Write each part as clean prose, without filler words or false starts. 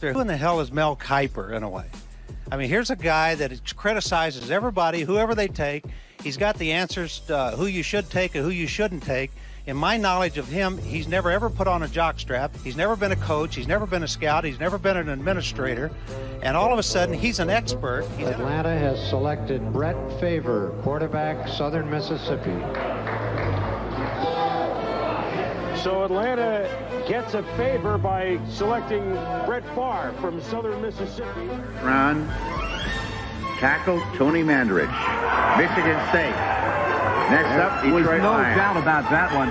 Who in the hell is Mel Kiper in a way? I mean, here's a guy that criticizes everybody, whoever they take. He's got the answers to who you should take and who you shouldn't take. In my knowledge of him, he's never ever put on a jockstrap. He's never been a coach. He's never been a scout. He's never been an administrator. And all of a sudden, he's an expert. Atlanta has selected Brett Favre, quarterback, Southern Mississippi. So Atlanta gets a favor by selecting Brett Favre from Southern Mississippi. Round tackle Tony Mandarich, Michigan State. Next up, Detroit Lions. No Lions. doubt about that one.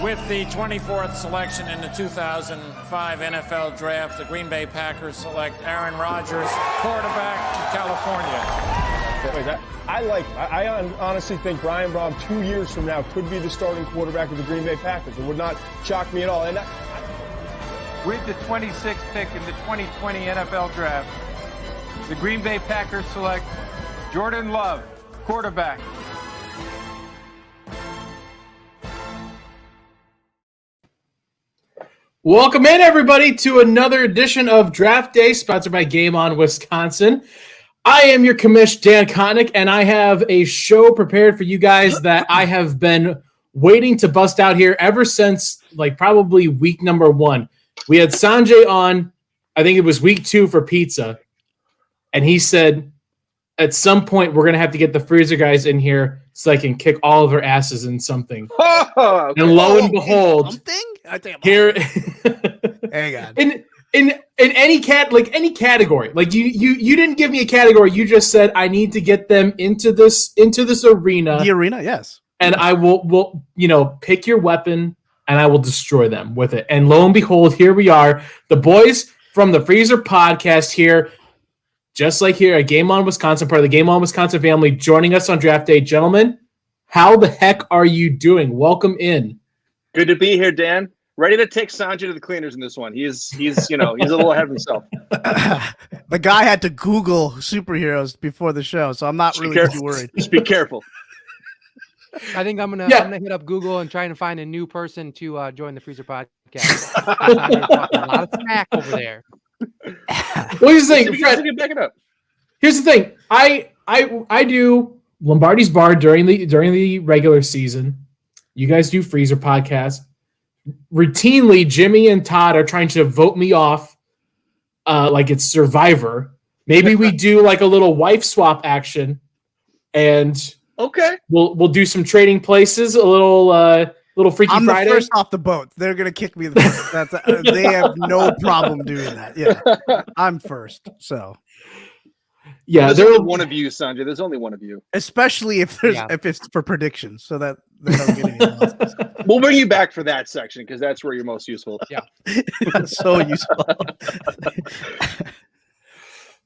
With the 24th selection in the 2005 NFL Draft, the Green Bay Packers select Aaron Rodgers, quarterback from California. I honestly think Brian Brown 2 years from now could be the starting quarterback of the Green Bay Packers. It would not shock me at all. And with the 26th pick in the 2020 NFL Draft, the Green Bay Packers select Jordan Love, quarterback. Welcome in, everybody, to another edition of Draft Day, sponsored by Game On Wisconsin. I am your commish, Dan Kottnick, and I have a show prepared for you guys that I have been waiting to bust out here ever since, probably week number 1. We had Sanjay on, I think it was week 2 for pizza, and he said, at some point, we're going to have to get the freezer guys in here so I can kick all of their asses in something. Okay. And lo and behold, here, hang on. In any category, you didn't give me a category. You just said I need to get them into this arena. The arena, yes. And I will pick your weapon and I will destroy them with it. And lo and behold, here we are, the boys from the Freezer Podcast here, just like here at Game On Wisconsin, part of the Game On Wisconsin family, joining us on Draft Day. Gentlemen, how the heck are you doing? Welcome in. Good to be here, Dan. Ready to take Sanjay to the cleaners in this one. He's he's a little ahead of himself. The guy had to Google superheroes before the show, so I'm not really too worried. Just be careful. I think I'm gonna hit up Google and try to find a new person to join the Freezer Podcast. A lot of smack over there. Well, here's the thing, Fred. Back it up. Here's the thing. I do Lombardi's Bar during the regular season. You guys do Freezer Podcast. Routinely, Jimmy and Todd are trying to vote me off like it's Survivor. Maybe we do like a little wife swap action, and okay, we'll do some trading places, a little Freaky I'm Friday. the first off the boat. They're gonna kick me. They have no problem doing that. Yeah, I'm first. So there's only one of you, Sanjay. There's only one of you. Especially if it's for predictions, so that they don't get any losses. We'll bring you back for that section because that's where you're most useful. Yeah, so useful.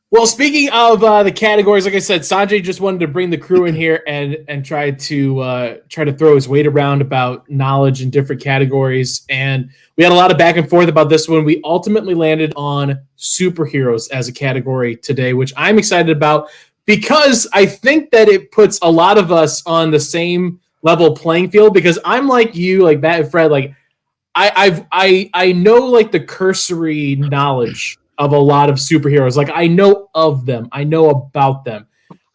Well, speaking of the categories, like I said, Sanjay just wanted to bring the crew in here and try to throw his weight around about knowledge in different categories. And we had a lot of back and forth about this one. We ultimately landed on superheroes as a category today, which I'm excited about because I think that it puts a lot of us on the same level playing field. Because I'm like you, like Matt and Fred, like I know like the cursory knowledge of a lot of superheroes. Like I know of them. I know about them.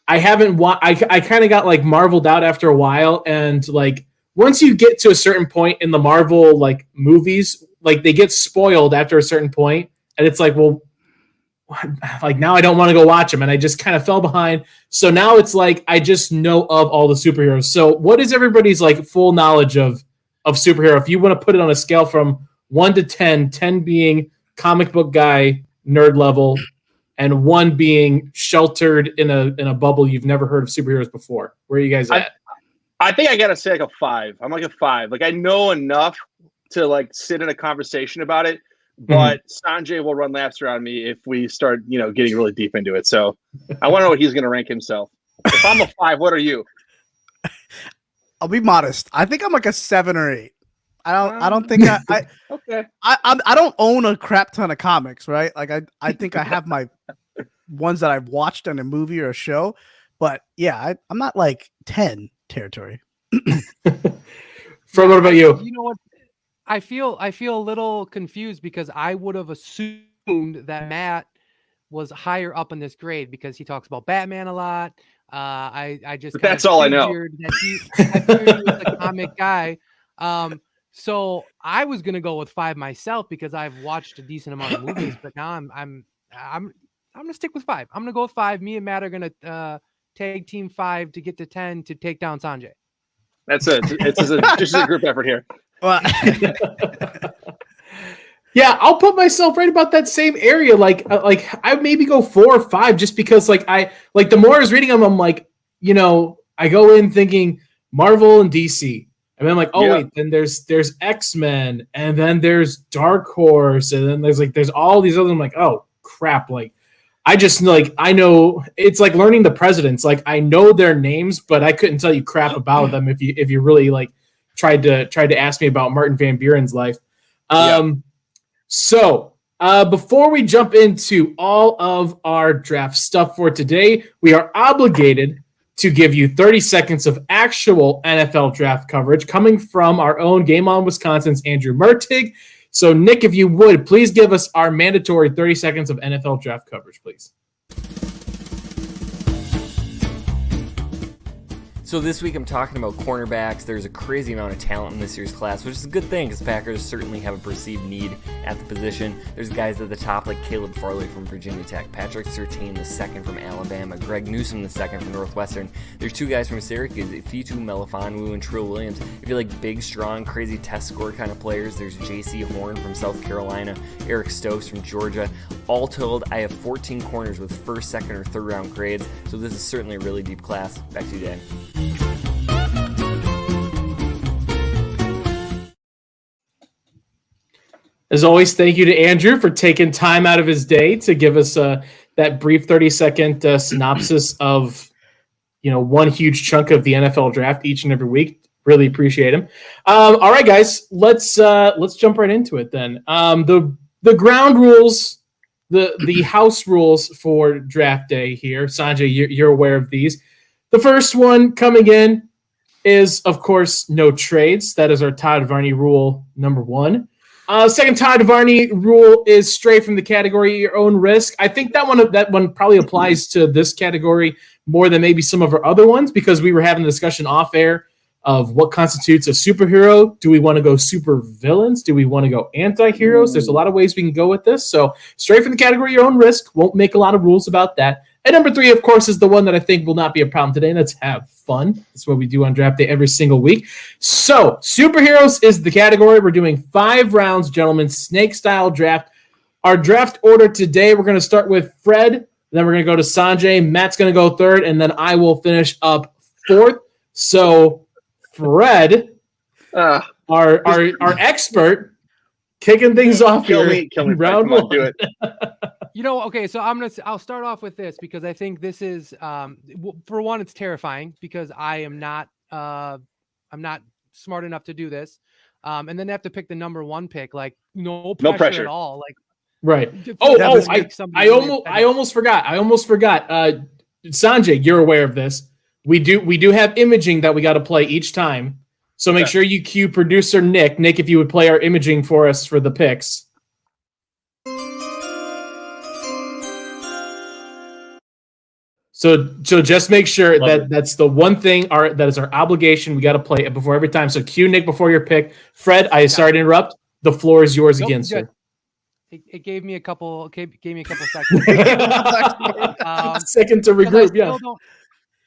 I haven't I kind of got like marveled out after a while. And like, once you get to a certain point in the Marvel, like movies, like they get spoiled after a certain point, and it's like, well, like now I don't want to go watch them. And I just kind of fell behind. So now it's like, I just know of all the superheroes. So what is everybody's like full knowledge of superhero? If you want to put it on a scale from 1 to 10, 10 being comic book guy, nerd level, and 1 being sheltered in a bubble, you've never heard of superheroes before. Where are you guys at? I think I gotta say like a 5. I'm like a 5. Like I know enough to like sit in a conversation about it, but Sanjay will run laps around me if we start, getting really deep into it. So I want to know what he's gonna rank himself. If I'm a 5, what are you? I'll be modest. I think I'm like a 7 or 8. I don't think I okay. I don't own a crap ton of comics, right? Like I think I have my ones that I've watched in a movie or a show, but yeah, I'm not like 10 territory. Fred, what about you? You know what? I feel a little confused because I would have assumed assumed that Matt was higher up in this grade because he talks about Batman a lot. I just that's all I know. I figured he was a comic guy. So I was gonna go with 5 myself because I've watched a decent amount of movies, but now I'm gonna stick with 5. I'm gonna go with 5. Me and Matt are gonna tag team 5 to get to 10 to take down Sanjay. That's it. It's just a group effort here. Well, Yeah, I'll put myself right about that same area. Like I maybe go 4 or 5 just because the more I was reading them, I'm like, I go in thinking Marvel and DC. And then I'm like, wait, then there's X-Men, and then there's Dark Horse, and then there's all these other. I'm like, oh crap! Like, I just I know it's like learning the presidents. Like, I know their names, but I couldn't tell you crap about them if you really tried to ask me about Martin Van Buren's life. So before we jump into all of our draft stuff for today, we are obligated to give you 30 seconds of actual NFL draft coverage coming from our own Game On Wisconsin's Andrew Murthy. So, Nick, if you would, please give us our mandatory 30 seconds of NFL draft coverage, please. So this week I'm talking about cornerbacks. There's a crazy amount of talent in this year's class, which is a good thing because Packers certainly have a perceived need at the position. There's guys at the top like Caleb Farley from Virginia Tech, Patrick Surtain II from Alabama, Greg Newsome II from Northwestern. There's 2 guys from Syracuse, Fitu Melifonwu and Trill Williams. If you like big, strong, crazy test score kind of players, there's J.C. Horn from South Carolina, Eric Stokes from Georgia. All told, I have 14 corners with first, second, or third round grades, so this is certainly a really deep class. Back to you, Dan. As always, thank you to Andrew for taking time out of his day to give us that brief 30-second synopsis of one huge chunk of the NFL draft each and every week. Really appreciate him. All right, guys, let's jump right into it then. The ground rules, the house rules for draft day here. Sanjay, you're aware of these. The first one coming in is, of course, no trades. That is our Todd Varney rule number 1. Second Todd Varney rule is stray from the category your own risk. I think that one probably applies to this category more than maybe some of our other ones because we were having a discussion off air of what constitutes a superhero. Do we want to go super villains? Do we want to go anti-heroes? There's a lot of ways we can go with this. So stray from the category your own risk. Won't make a lot of rules about that. And number 3, of course, is the one that I think will not be a problem today. Let's have fun. That's what we do on draft day every single week. So superheroes is the category. We're doing 5 rounds, gentlemen, snake-style draft. Our draft order today, we're going to start with Fred. Then we're going to go to Sanjay. Matt's going to go 3rd, and then I will finish up 4th. So Fred, our expert, kicking things off here. Kill me, round 1. Do it. Okay, so I'll start off with this because I think this is for one, it's terrifying because I'm not smart enough to do this. And then they have to pick the number 1 pick, like no pressure at all. Like right. I almost forgot. Sanjay, you're aware of this. We do have imaging that we got to play each time. So make sure you cue producer Nick. Nick, if you would play our imaging for us for the picks. So just make sure that's the one thing that is our obligation. We got to play it before every time. So cue Nick before your pick. Fred, sorry to interrupt. The floor is yours again, sir. It gave me a couple seconds. Second to regroup.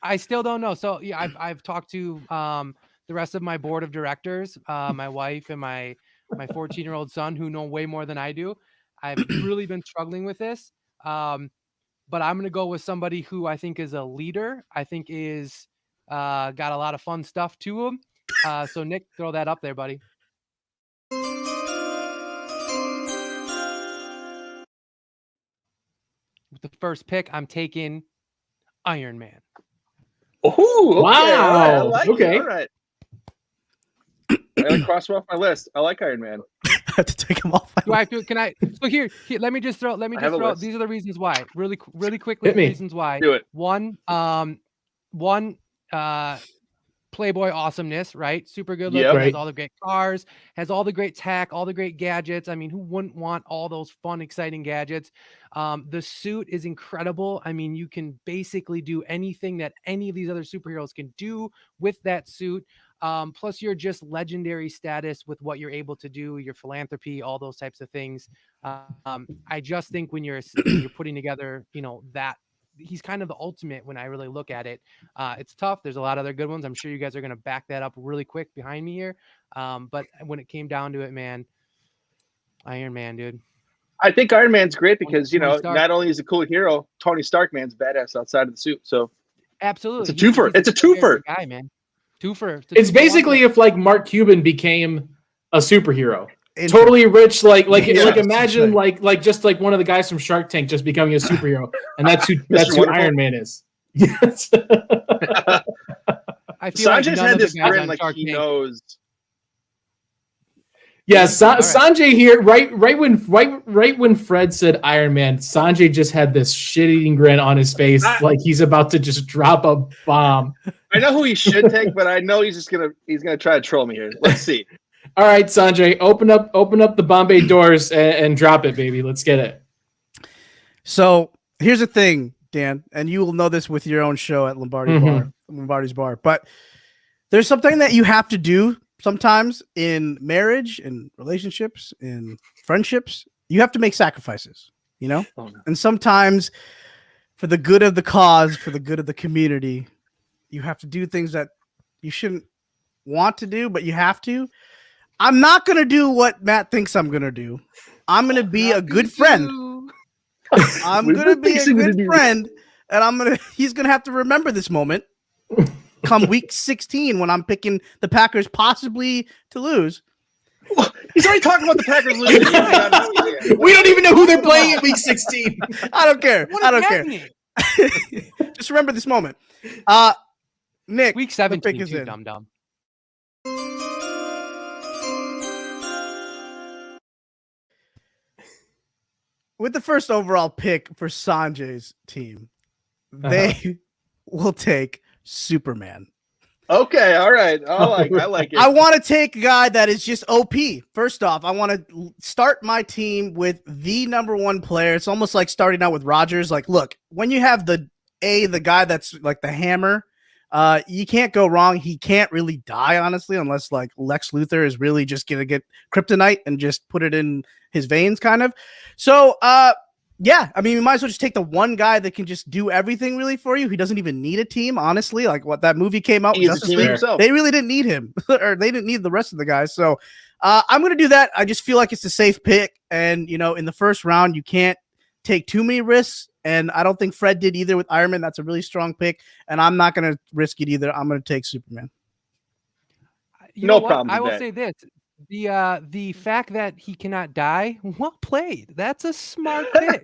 I still don't know. So yeah, I've talked to the rest of my board of directors, my wife and my 14-year-old son, who know way more than I do. I've really been struggling with this. But I'm going to go with somebody who I think is a leader. I think is got a lot of fun stuff to him. So Nick, throw that up there, buddy. With the first pick, I'm taking Iron Man. Oh, okay. Wow. Okay. All right. I gotta cross him off my list. I like Iron Man. I have to take him off. Can I? So here, let me just throw. These are the reasons why. Really quickly. Hit me. Reasons why. Do it. One. Playboy awesomeness, right? Super good looking, Yep. has all the great cars, has all the great tech, all the great gadgets. I mean, who wouldn't want all those fun, exciting gadgets? The suit is incredible. I mean, you can basically do anything that any of these other superheroes can do with that suit. Plus you're just legendary status with what you're able to do, your philanthropy, all those types of things. I just think when you're putting together, that he's kind of the ultimate when I really look at it. It's tough. There's a lot of other good ones. I'm sure you guys are going to back that up really quick behind me here. But when it came down to it, man, Iron Man, dude. I think Iron Man's great because, Tony Stark. not only is he a cool hero, Tony Stark, man's badass outside of the suit. So absolutely. It's a twofer. It's a twofer. Guy, man. Twofer. It's basically if like Mark Cuban became a superhero. Totally rich, like imagine like just like one of the guys from Shark Tank just becoming a superhero, and that's who Iron Man is. Yes. I feel Sanjay's like had this grin grin like he knows. Yeah, Sanjay here. Right when Fred said Iron Man, Sanjay just had this shit-eating grin on his face, like he's about to just drop a bomb. I know who he should take, but I know he's gonna try to troll me here. Let's see. All right, Sanjay, open up the Bombay doors and drop it, baby. Let's get it. So here's the thing, Dan, and you will know this with your own show at Lombardi's Bar. But there's something that you have to do sometimes in marriage, in relationships, in friendships. You have to make sacrifices, And sometimes for the good of the cause, for the good of the community, you have to do things that you shouldn't want to do, but you have to. I'm not going to do what Matt thinks I'm going to do. I'm going to be a good friend. I'm going to be a good friend, and he's going to have to remember this moment come week 16 when I'm picking the Packers possibly to lose. He's already talking about the Packers losing. We don't even know who they're playing in week 16. I don't care. Just remember this moment. Nick, week 17 too, dumb. With the first overall pick for Sanjay's team, they will take Superman. Okay, all right. I like it. I want to take a guy that is just OP. First off, I want to start my team with the number one player. It's almost like starting out with Rodgers. Like, look, when you have the guy that's like the hammer, you can't go wrong. He can't really die, honestly, unless like Lex Luthor is really just going to get kryptonite and just put it in his veins, kind of. So, yeah, I mean, you might as well just take the one guy that can just do everything really for you. He doesn't even need a team, honestly. Like what that movie came out with Justice League, they really didn't need him, or they didn't need the rest of the guys. So I'm going to do that. I just feel like it's a safe pick. And, in the first round, you can't take too many risks. And I don't think Fred did either with Iron Man. That's a really strong pick. And I'm not going to risk it either. I'm going to take Superman. No problem. I will say this. The fact that he cannot die, well played. That's a smart pick.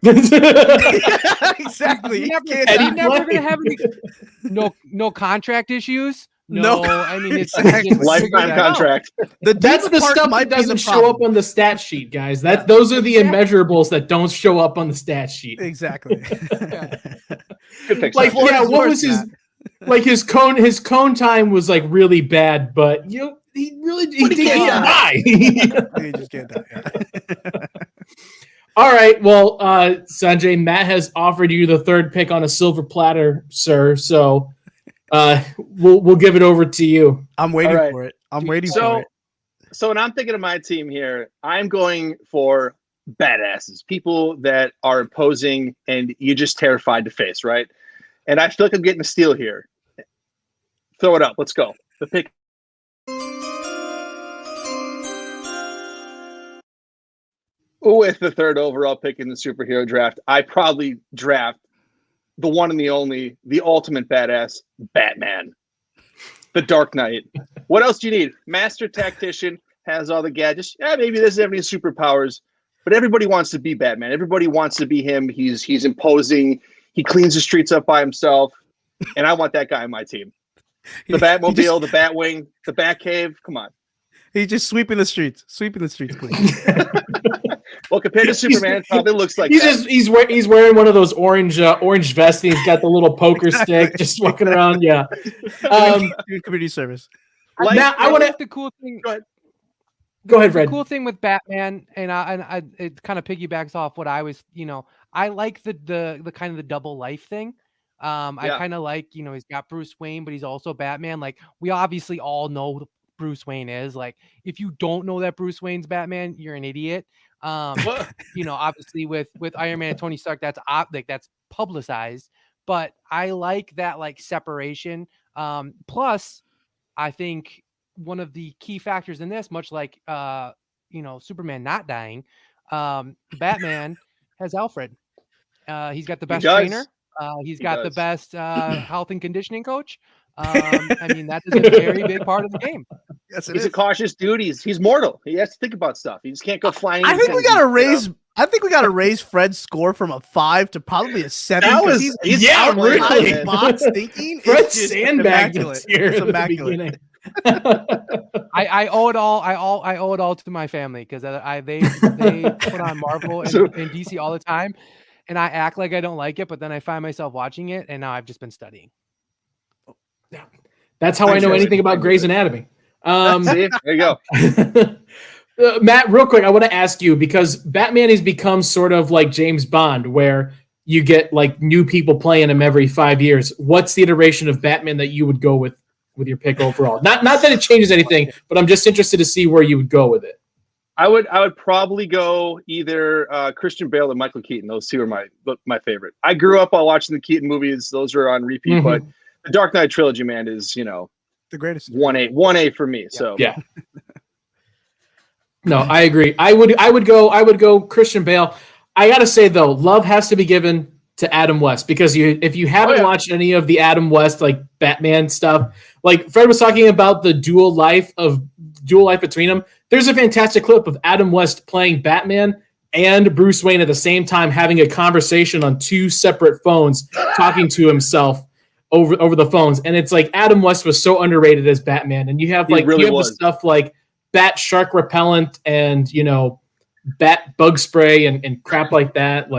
Exactly. He's never gonna have no contract issues. No, I mean it's lifetime contract. That's the stuff that doesn't show up on the stat sheet, guys. Those are the immeasurables that don't show up on the stat sheet. Exactly. Good pick. Like, yeah, what was his cone time was like really bad, but he can't die. He just can't die. Yeah. All right. Well, Sanjay, Matt has offered you the third pick on a silver platter, sir. So we'll give it over to you. I'm waiting for it. For it. So when I'm thinking of my team here, I'm going for badasses, people that are imposing and you're just terrified to face, right? And I feel like I'm getting a steal here. Throw it up. Let's go. The pick. With the third overall pick in the superhero draft, I probably draft the one and the only, the ultimate badass, Batman. The Dark Knight. What else do you need? Master tactician, has all the gadgets. Yeah, maybe he doesn't have any superpowers, but everybody wants to be Batman. Everybody wants to be him. He's imposing. He cleans the streets up by himself, and I want that guy on my team. The Batmobile, the Batwing, the Batcave. Come on. He's just sweeping the streets clean. Well, compared to Superman, it probably looks like he's wearing one of those orange vests, and he's got the little poker stick, just walking around. Yeah, community service. Now I want to. The cool thing. Go ahead, Fred. The cool thing with Batman, and it kind of piggybacks off what I was, I like the kind of the double life thing. I kind of like, he's got Bruce Wayne, but he's also Batman. Like, we obviously all know who Bruce Wayne is. Like, if you don't know that Bruce Wayne's Batman, you're an idiot. Obviously with Iron Man and Tony Stark, that's publicized. But I like that separation. Plus, I think one of the key factors in this, much like Superman not dying, Batman has Alfred. He's got the best trainer. He's got the best health and conditioning coach. I mean, that is a very big part of the game. Yes, he's a cautious dude. He's mortal. He has to think about stuff. He just can't go flying. I think we got to raise Fred's score from a 5 to probably a 7. He's outside the box thinking. Fred's sandbagged here at the beginning. I owe it all. I owe it all to my family because they put on Marvel and DC all the time, and I act like I don't like it, but then I find myself watching it, and now I've just been studying. That's how I know anything about Grey's Anatomy. See? There you go. Matt, real quick, I want to ask you, because Batman has become sort of like James Bond, where you get new people playing him every 5 years. What's the iteration of Batman that you would go with your pick overall? Not that it changes anything, but I'm just interested to see where you would go with it. I would probably go either Christian Bale or Michael Keaton. Those two are my favorite. I grew up while watching the Keaton movies. Those are on repeat, but the Dark Knight trilogy, man, is the greatest. 1A for me. So yeah. No, I agree. I would go Christian Bale. I gotta say though, love has to be given to Adam West, because if you haven't watched any of the Adam West Batman stuff, Fred was talking about the dual life between them. There's a fantastic clip of Adam West playing Batman and Bruce Wayne at the same time, having a conversation on 2 separate phones, talking to himself over the phones. And it's Adam West was so underrated as Batman. And you have the stuff like bat shark repellent and bat bug spray and crap like that.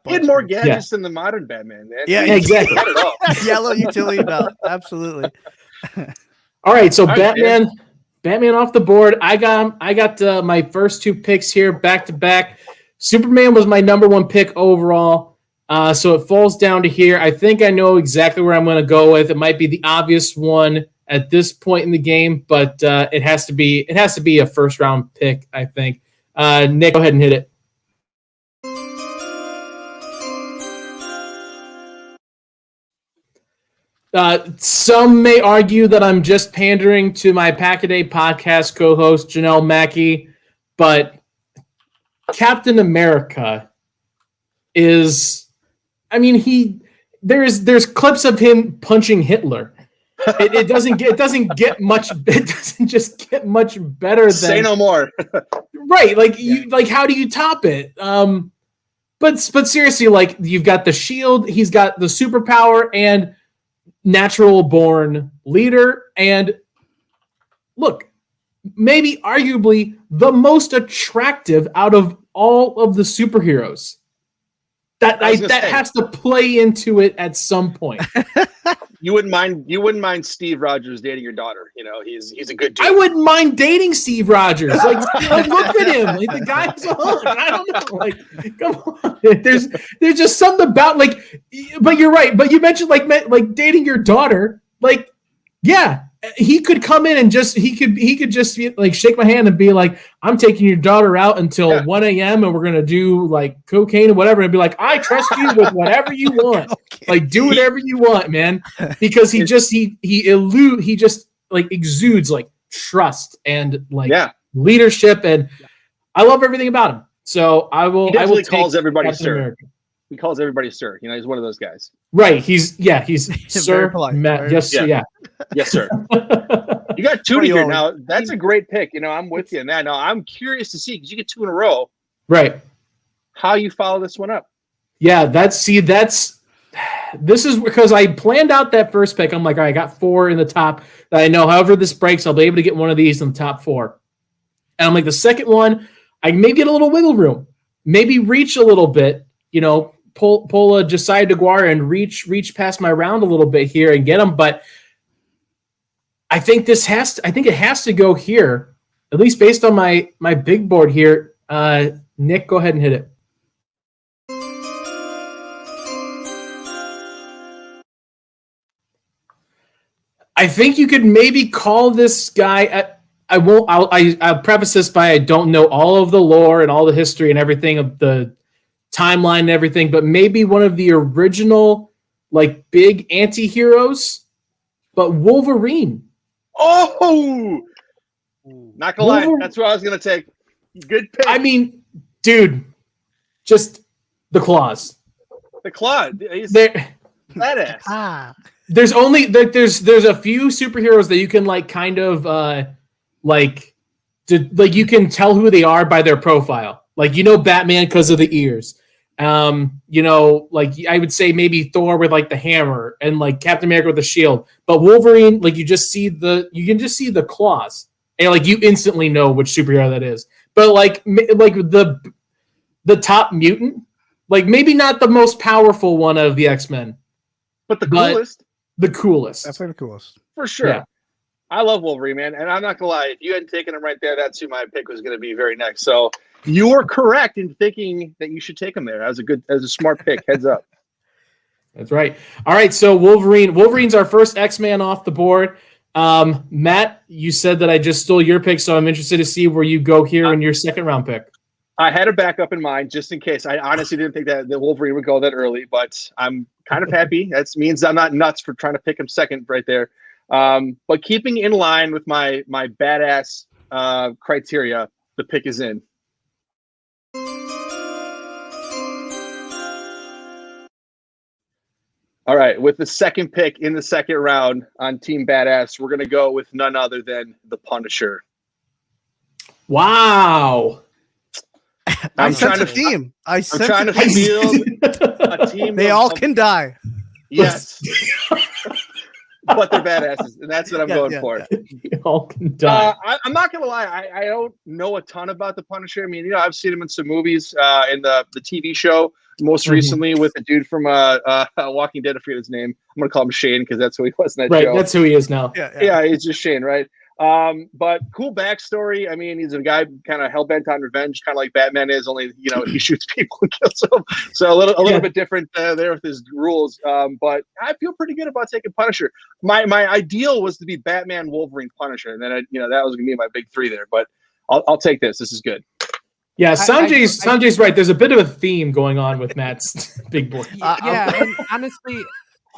He had more gadgets than the modern Batman, man. Yeah, exactly. Yellow utility belt. Absolutely. All right, so Batman off the board. I got my first 2 picks here back to back. Superman was my number 1 pick overall. So it falls down to here. I think I know exactly where I'm going to go with. It might be the obvious one at this point in the game, but it has to be a first round pick, I think. Nick, go ahead and hit it. Some may argue that I'm just pandering to my Pack-A-Day podcast co-host Janelle Mackey, but Captain America is, there's clips of him punching Hitler. It doesn't get much. It doesn't just get much better than. Say no more. Right, how do you top it? But seriously, you've got the shield, he's got the superpower and natural born leader, and look, maybe arguably the most attractive out of all of the superheroes. That has to play into it at some point. You wouldn't mind Steve Rodgers dating your daughter. He's a good dude. I wouldn't mind dating Steve Rodgers. Look at him. The guy's on. I don't know. Come on. There's just something about but you're right. But you mentioned dating your daughter. Yeah, he could come in and he could just shake my hand and be like, I'm taking your daughter out until 1 a.m. and we're gonna do cocaine or whatever, and be like, I trust you with whatever you want. Okay. Do whatever you want, man. Because he exudes trust and leadership, and I love everything about him. So I will. He definitely calls everybody sir. America. He calls everybody sir. He's one of those guys. Right. He's sir. Polite, Matt. Yes. Yeah. Yes, sir. You got 2 here now. That's a great pick. I'm with you on that. Now I'm curious to see, because you get 2 in a row. Right. How you follow this one up? Yeah. This is because I planned out that first pick. I'm like, all right, I got 4 in the top that I know. However this breaks, I'll be able to get one of these in the top 4. And I'm like, the second one, I may get a little wiggle room. maybe reach a little bit, pull a Josiah DeGuara and reach past my round a little bit here and get him. But I think it has to go here, at least based on my big board here. Nick, go ahead and hit it. I think you could maybe call this guy. I'll preface this by I don't know all of the lore and all the history and everything of the timeline and everything, but maybe one of the original like big anti-heroes, but Wolverine. Oh, not gonna lie, that's what I was gonna take. Good pick. I mean, dude, just the claws. The claw. He's badass. There's only there's a few superheroes that you can like kind of you can tell who they are by their profile. Like Batman because of the ears. Like I would say maybe Thor with like the hammer and like Captain America with the shield. But Wolverine, like you can just see the claws and like you instantly know which superhero that is. But like the top mutant, like maybe not the most powerful one of the X-Men, but the coolest. The coolest. Definitely the coolest. For sure. Yeah. I love Wolverine, man. And I'm not going to lie. If you hadn't taken him right there, that's who my pick was going to be very next. So you were correct in thinking that you should take him there. That was a smart pick. Heads up. That's right. All right. So Wolverine's our first X-Man off the board. Matt, you said that I just stole your pick, so I'm interested to see where you go here in your second round pick. I had a backup in mind just in case. I honestly didn't think that the Wolverine would go that early, but I'm kind of happy. That means I'm not nuts for trying to pick him second right there. But keeping in line with my badass criteria, the pick is in. All right, with the second pick in the second round on Team Badass, we're going to go with none other than the Punisher. Wow. I sense a theme. I'm trying to field a team. They all can die. Yes. But they're badasses, and that's what I'm going for. Yeah. They all can die. I'm not going to lie. I don't know a ton about the Punisher. I mean, I've seen him in some movies, in the TV show, most recently with a dude from Walking Dead. I forget his name. I'm going to call him Shane because that's who he was in that show. Right, that's who he is now. Yeah, he's just Shane, right? But cool backstory. I mean, he's a guy kind of hell-bent on revenge, kind of like Batman is, only, he shoots people and kills them. So a little bit different there with his rules. But I feel pretty good about taking Punisher. My ideal was to be Batman, Wolverine, Punisher. And then, that was going to be my big three there. But I'll take this. This is good. Yeah, Sanjay's right. There's a bit of a theme going on with Matt's big board. And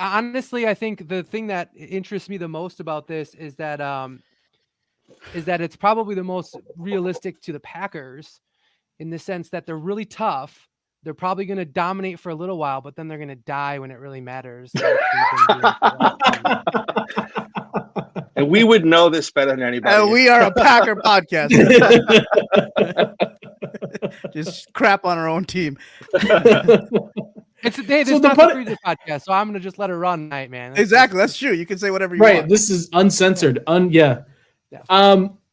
honestly, I think the thing that interests me the most about this is that it's probably the most realistic to the Packers in the sense that they're really tough. They're probably going to dominate for a little while, but then they're going to die when it really matters. And we would know this better than anybody. We are a Packer podcast. Just crap on our own team. It's not the previous podcast, so I'm going to just let it run tonight, man. Exactly. That's true. You can say whatever you want. Right. This is uncensored. Yeah.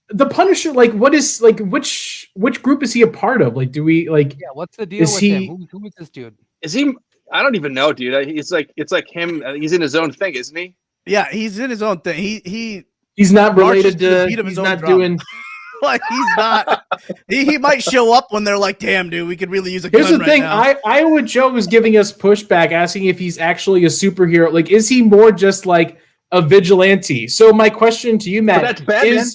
The Punisher, like, what is like which group is he a part of? Like, do we like? Yeah, what's the deal with him? Who is this dude? Is he? I don't even know, dude. It's like him. He's in his own thing, isn't he? Yeah, he's in his own thing. He's not related to. He's not doing. Like he's not. He might show up when they're like, "Damn, dude, we could really use a gun." Here's the thing. Now. Iowa Joe was giving us pushback, asking if he's actually a superhero. Like, is he more just like a vigilante? So my question to you, Matt, that's Batman.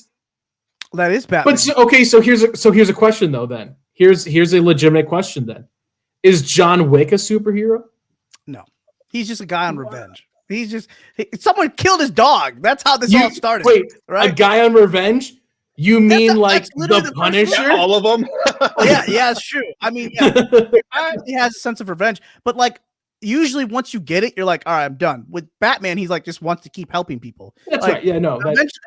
That is Batman. But okay, so here's a question though. Then here's a legitimate question. Then, is John Wick a superhero? No, he's just a guy on revenge. He's just someone killed his dog. That's how this all started. Wait, right? A guy on revenge? You mean like the Punisher? All of them? yeah, it's true. I mean, he has a sense of revenge, but like usually once you get it, you're like, all right, I'm done. With Batman, he's like just wants to keep helping people. That's like, right. Yeah, no.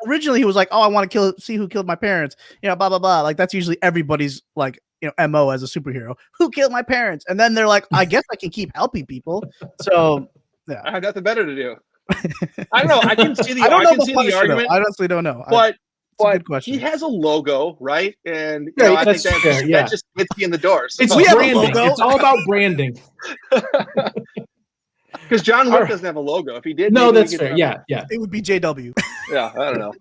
Originally, he was like, oh, I want to see who killed my parents. Blah blah blah. Like that's usually everybody's like MO as a superhero. Who killed my parents? And then they're like, I guess I can keep helping people. So yeah, I have nothing better to do. I don't know. I can see the. I don't know the argument. I honestly don't know. But It's a good question. He has a logo, right? And Yeah, I think that just gets you in the door. So. It's branding. It's all about branding. Because John Wick doesn't have a logo. If he did, no, that's fair. Yeah. It would be JW. Yeah, I don't know.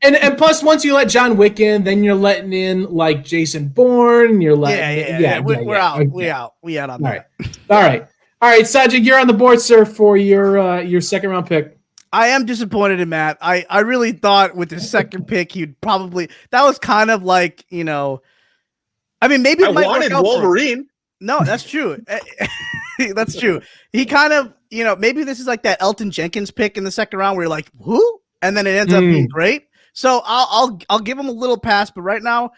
And plus, once you let John Wick in, then you're letting in like Jason Bourne. You're letting We're out. Okay. We out on that. All right. Sanjay, you're on the board, sir, for your second round pick. I am disappointed in Matt. I really thought with his second pick, he'd probably that was kind of like maybe it might wanted Wolverine. No, that's true. That's true. He kind of maybe this is like that Elton Jenkins pick in the second round where you're like who, and then it ends up being great. So I'll give him a little pass, but right now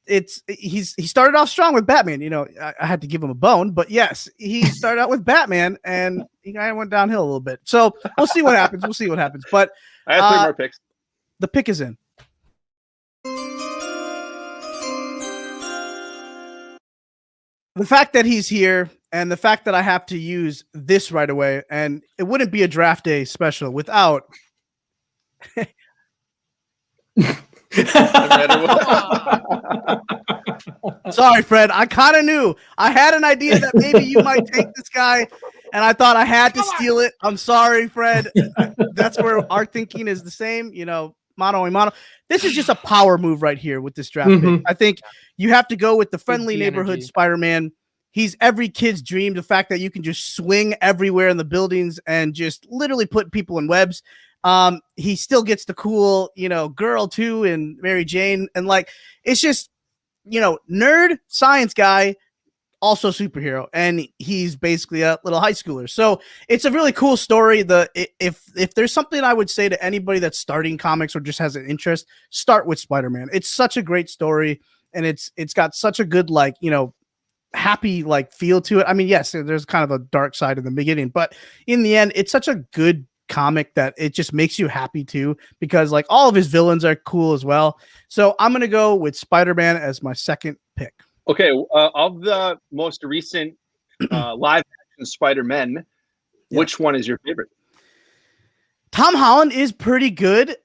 he started off strong with Batman. I had to give him a bone, but yes, he started out with Batman and he kind of went downhill a little bit. So we'll see what happens. But I have 3 more picks. The pick is in. The fact that he's here and the fact that I have to use this right away, and it wouldn't be a draft day special without. Sorry, Fred. I kind of knew. I had an idea that maybe you might take this guy, and I thought I had to steal it. I'm sorry, Fred. That's where our thinking is the same. Mano a mano. This is just a power move right here with this draft pick. I think you have to go with the friendly neighborhood Spider-Man. He's every kid's dream. The fact that you can just swing everywhere in the buildings and just literally put people in webs. He still gets the cool, girl too, and Mary Jane, and it's just, nerd science guy, also superhero, and he's basically a little high schooler. So it's a really cool story. If there's something I would say to anybody that's starting comics or just has an interest, start with Spider-Man. It's such a great story, and it's got such a good happy feel to it. I mean, yes, there's kind of a dark side in the beginning, but in the end, it's such a good comic that it just makes you happy too, because all of his villains are cool as well. So I'm gonna go with Spider-Man as my second pick. Okay, of the most recent live action Spider-Man, which one is your favorite? Tom Holland is pretty good,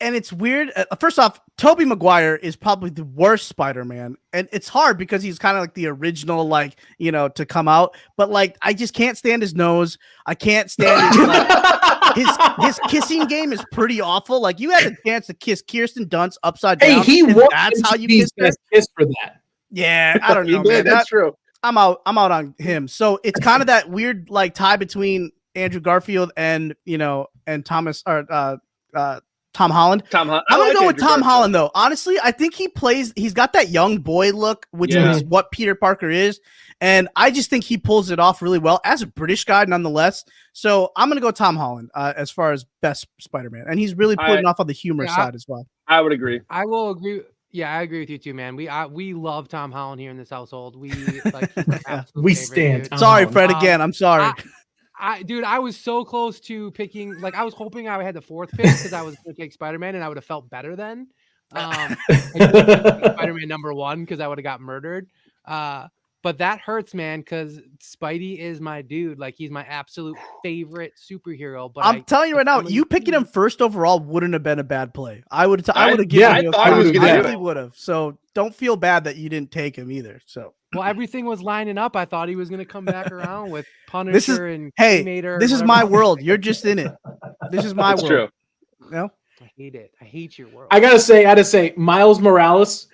and it's weird. First off, Tobey Maguire is probably the worst Spider-Man, and it's hard because he's kind of like the original, to come out. But I just can't stand his nose. I can't stand his kissing game is pretty awful. You had a chance to kiss Kirsten Dunst upside down. Hey, that's how you kiss for that. Yeah, I don't know. Man. That's true. I'm out on him. So it's kind of that weird tie between Andrew Garfield and Thomas or Tom Holland. I'm gonna go with Tom Holland though. Honestly, I think he's got that young boy look, which is what Peter Parker is. And I just think he pulls it off really well as a British guy nonetheless. So I'm gonna go Tom Holland as far as best Spider-Man. And he's really pulling off on the humor side as well. I would agree. I will agree. Yeah, I agree with you too, man. We love Tom Holland here in this household. We we stand. Sorry, Fred. Again, I'm sorry. I was so close to picking. I was hoping I had the fourth pick because I was going to take Spider-Man, and I would have felt better then. Spider-Man number 1 because I would have got murdered. But that hurts, man, because Spidey is my dude. He's my absolute favorite superhero. But I'm telling you right now, you picking him first overall wouldn't have been a bad play. I would have given him. I really would have. So don't feel bad that you didn't take him either. So. Well, everything was lining up. I thought he was going to come back around with Punisher and Cremator. This is my world. You're just in it. This is my world. True. No, I hate it. I hate your world. I gotta say, Miles Morales,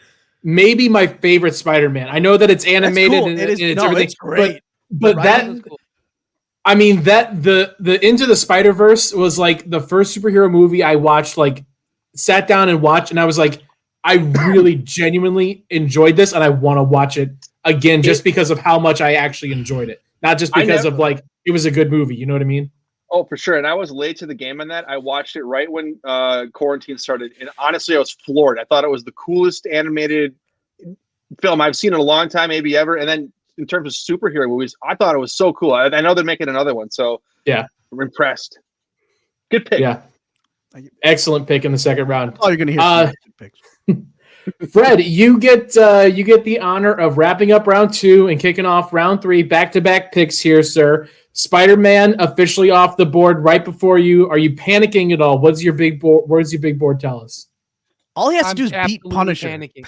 maybe my favorite Spider-Man. I know that it's animated and it's everything, it's great. But cool. I mean the Into the Spider-Verse was the first superhero movie I watched. Sat down and watched, and I was like, I really genuinely enjoyed this, and I want to watch it again just because of how much I actually enjoyed it. Not just because of it was a good movie. You know what I mean? Oh, for sure. And I was late to the game on that. I watched it right when quarantine started. And honestly, I was floored. I thought it was the coolest animated film I've seen in a long time, maybe ever. And then in terms of superhero movies, I thought it was so cool. I know they're making another one. So yeah, I'm impressed. Good pick. Yeah. Excellent pick in the second round. Oh, you're going to hear picks. Fred, you get the honor of wrapping up round 2 and kicking off round 3. Back-to-back picks here, sir. Spider-Man officially off the board right before you. Are you panicking at all? What's your big board? What does your big board tell us? All he has to I'm do is beat absolutely Punisher. panicking.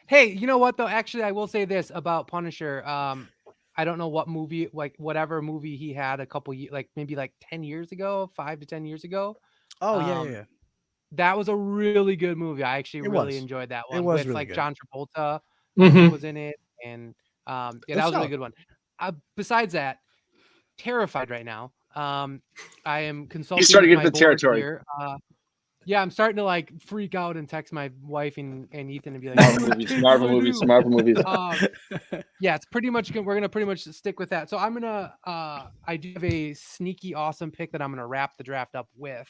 Hey, you know what though? Actually, I will say this about Punisher. I don't know what movie, like whatever movie he had a couple years, like maybe like 10 years ago, 5 to 10 years ago. Oh yeah. That was a really good movie. I actually It really was. enjoyed that It one was with really like good. John Travolta Mhm. was in it, and yeah, that was a really good one. Besides that, terrified right now. I am consulting. He's starting to with get my the board territory. here. Yeah, I'm starting to like freak out and text my wife and Ethan and be like, Marvel movies. Yeah, it's pretty much we're gonna pretty much stick with that. So I'm gonna I do have a sneaky awesome pick that I'm gonna wrap the draft up with.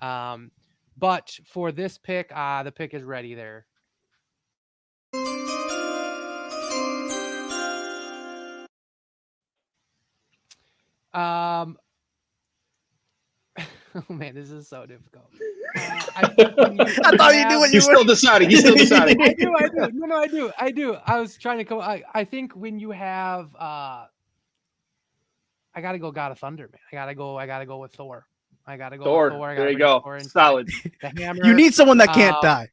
But for this pick, the pick is ready there. Oh man, this is so difficult. I thought you knew what you He's still deciding. He's still deciding. I do. No, I do. I was trying to come. I think when you have, I gotta go God of Thunder, man. I gotta go with Thor. I gotta go with Thor. There you go. Solid. The hammer. You need someone that can't die.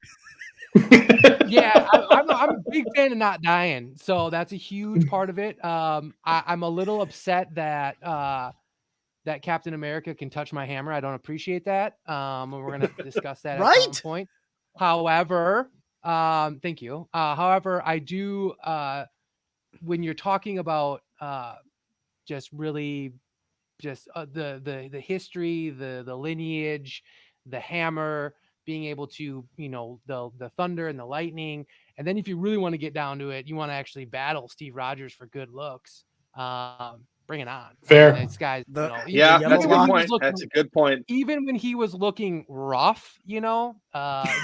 Yeah, I'm a big fan of not dying, so that's a huge part of it. I'm a little upset that that Captain America can touch my hammer. I don't appreciate that. And we're gonna have to discuss that at some point. However, thank you. However, I do when you're talking about just really just the history, the lineage, the hammer, being able to, the thunder and the lightning. And then if you really want to get down to it, you want to actually battle Steve Rodgers for good looks. Bring it on. Fair. This guy's, that's a good point. That's a good point. Even when he was looking rough, in the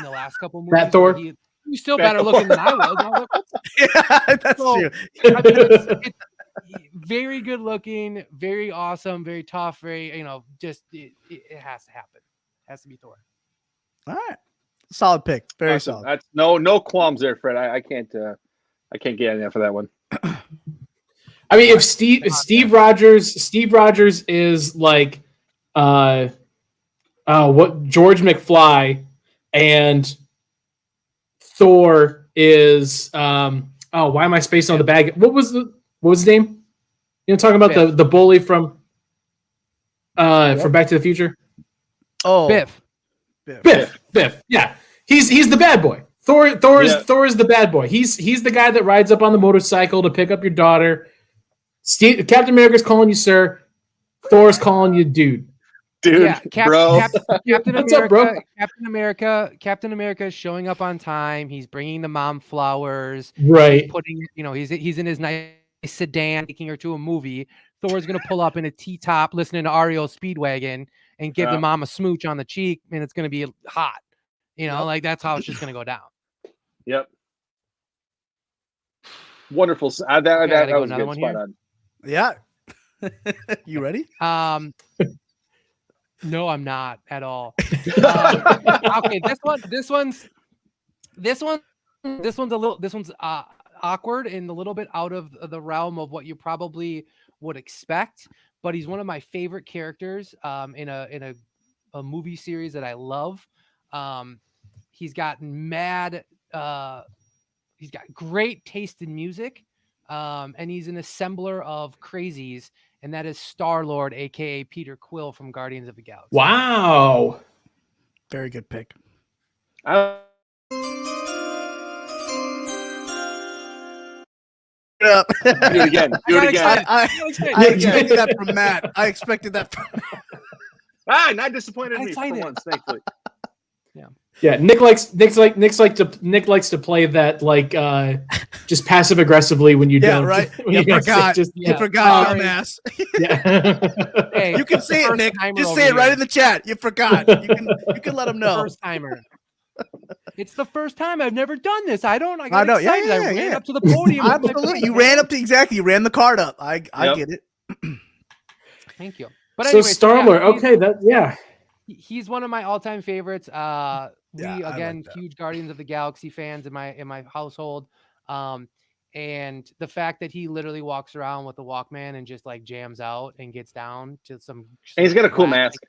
last couple movies, That Thor. he was still better looking than I was. I was like, yeah, that's true. I mean, it's very good looking, very awesome, very tough, very, just it has to happen. It has to be Thor. All right. Solid pick. Very solid. That's no qualms there, Fred. I can't get enough of that one. I mean, if Steve Rodgers is like what George McFly, and Thor is why am I spacing on the bag? What was his name? Talking about the bully from Back to the Future. Oh, Biff. Yeah, he's the bad boy. Thor is the bad boy. He's the guy that rides up on the motorcycle to pick up your daughter. Captain America's calling you sir. Thor's calling you dude. Yeah, bro. Captain What's America, up, bro? Captain America is showing up on time. He's bringing the mom flowers. Right. He's putting, he's in his nice sedan, taking her to a movie. Thor's gonna pull up in a T-top, listening to REO Speedwagon, and give the mom a smooch on the cheek, and it's gonna be hot. Like that's how it's just gonna go down. Yep. Wonderful. That was good. Spot on. Yeah. You ready? No, I'm not at all. Okay, this one's awkward and a little bit out of the realm of what you probably would expect, but he's one of my favorite characters in a movie series that I love. He's got he's got great taste in music, and he's an assembler of crazies, and that is Star-Lord, aka Peter Quill from Guardians of the Galaxy. Wow. Very good pick. Do it again. I expected that from Matt. I expected that from not disappointed in me for once, thankfully. Yeah, Nick likes to play that like just passive aggressively when you don't. Right. You forgot. You forgot, dumbass. Yeah. Hey, you can say it, Nick. Just say it right in the chat. You forgot. You can let him know. First timer. It's the first time I've never done this. I got know. excited. I ran up to the podium. Absolutely. You ran up to you ran the card up. I get it. Thank you. But anyway, Star-Lord. He's one of my all-time favorites. Again, huge Guardians of the Galaxy fans in my household. And the fact that he literally walks around with the Walkman and just like jams out and gets down to some. And he's got a cool mask.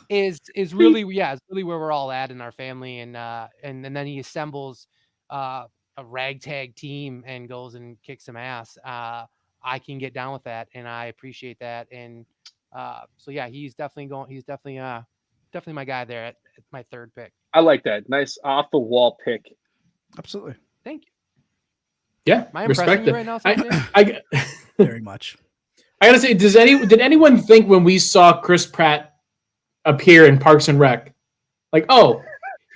is really is really where we're all at in our family, and then he assembles a ragtag team and goes and kicks some ass. I can get down with that, and I appreciate that. And so yeah, he's definitely definitely my guy there at my third pick. I like that. Nice off the wall pick. Absolutely. Thank you. Yeah, Am I impressing you right now, I very much. I gotta say, did anyone think when we saw Chris Pratt appear in Parks and Rec, like, oh,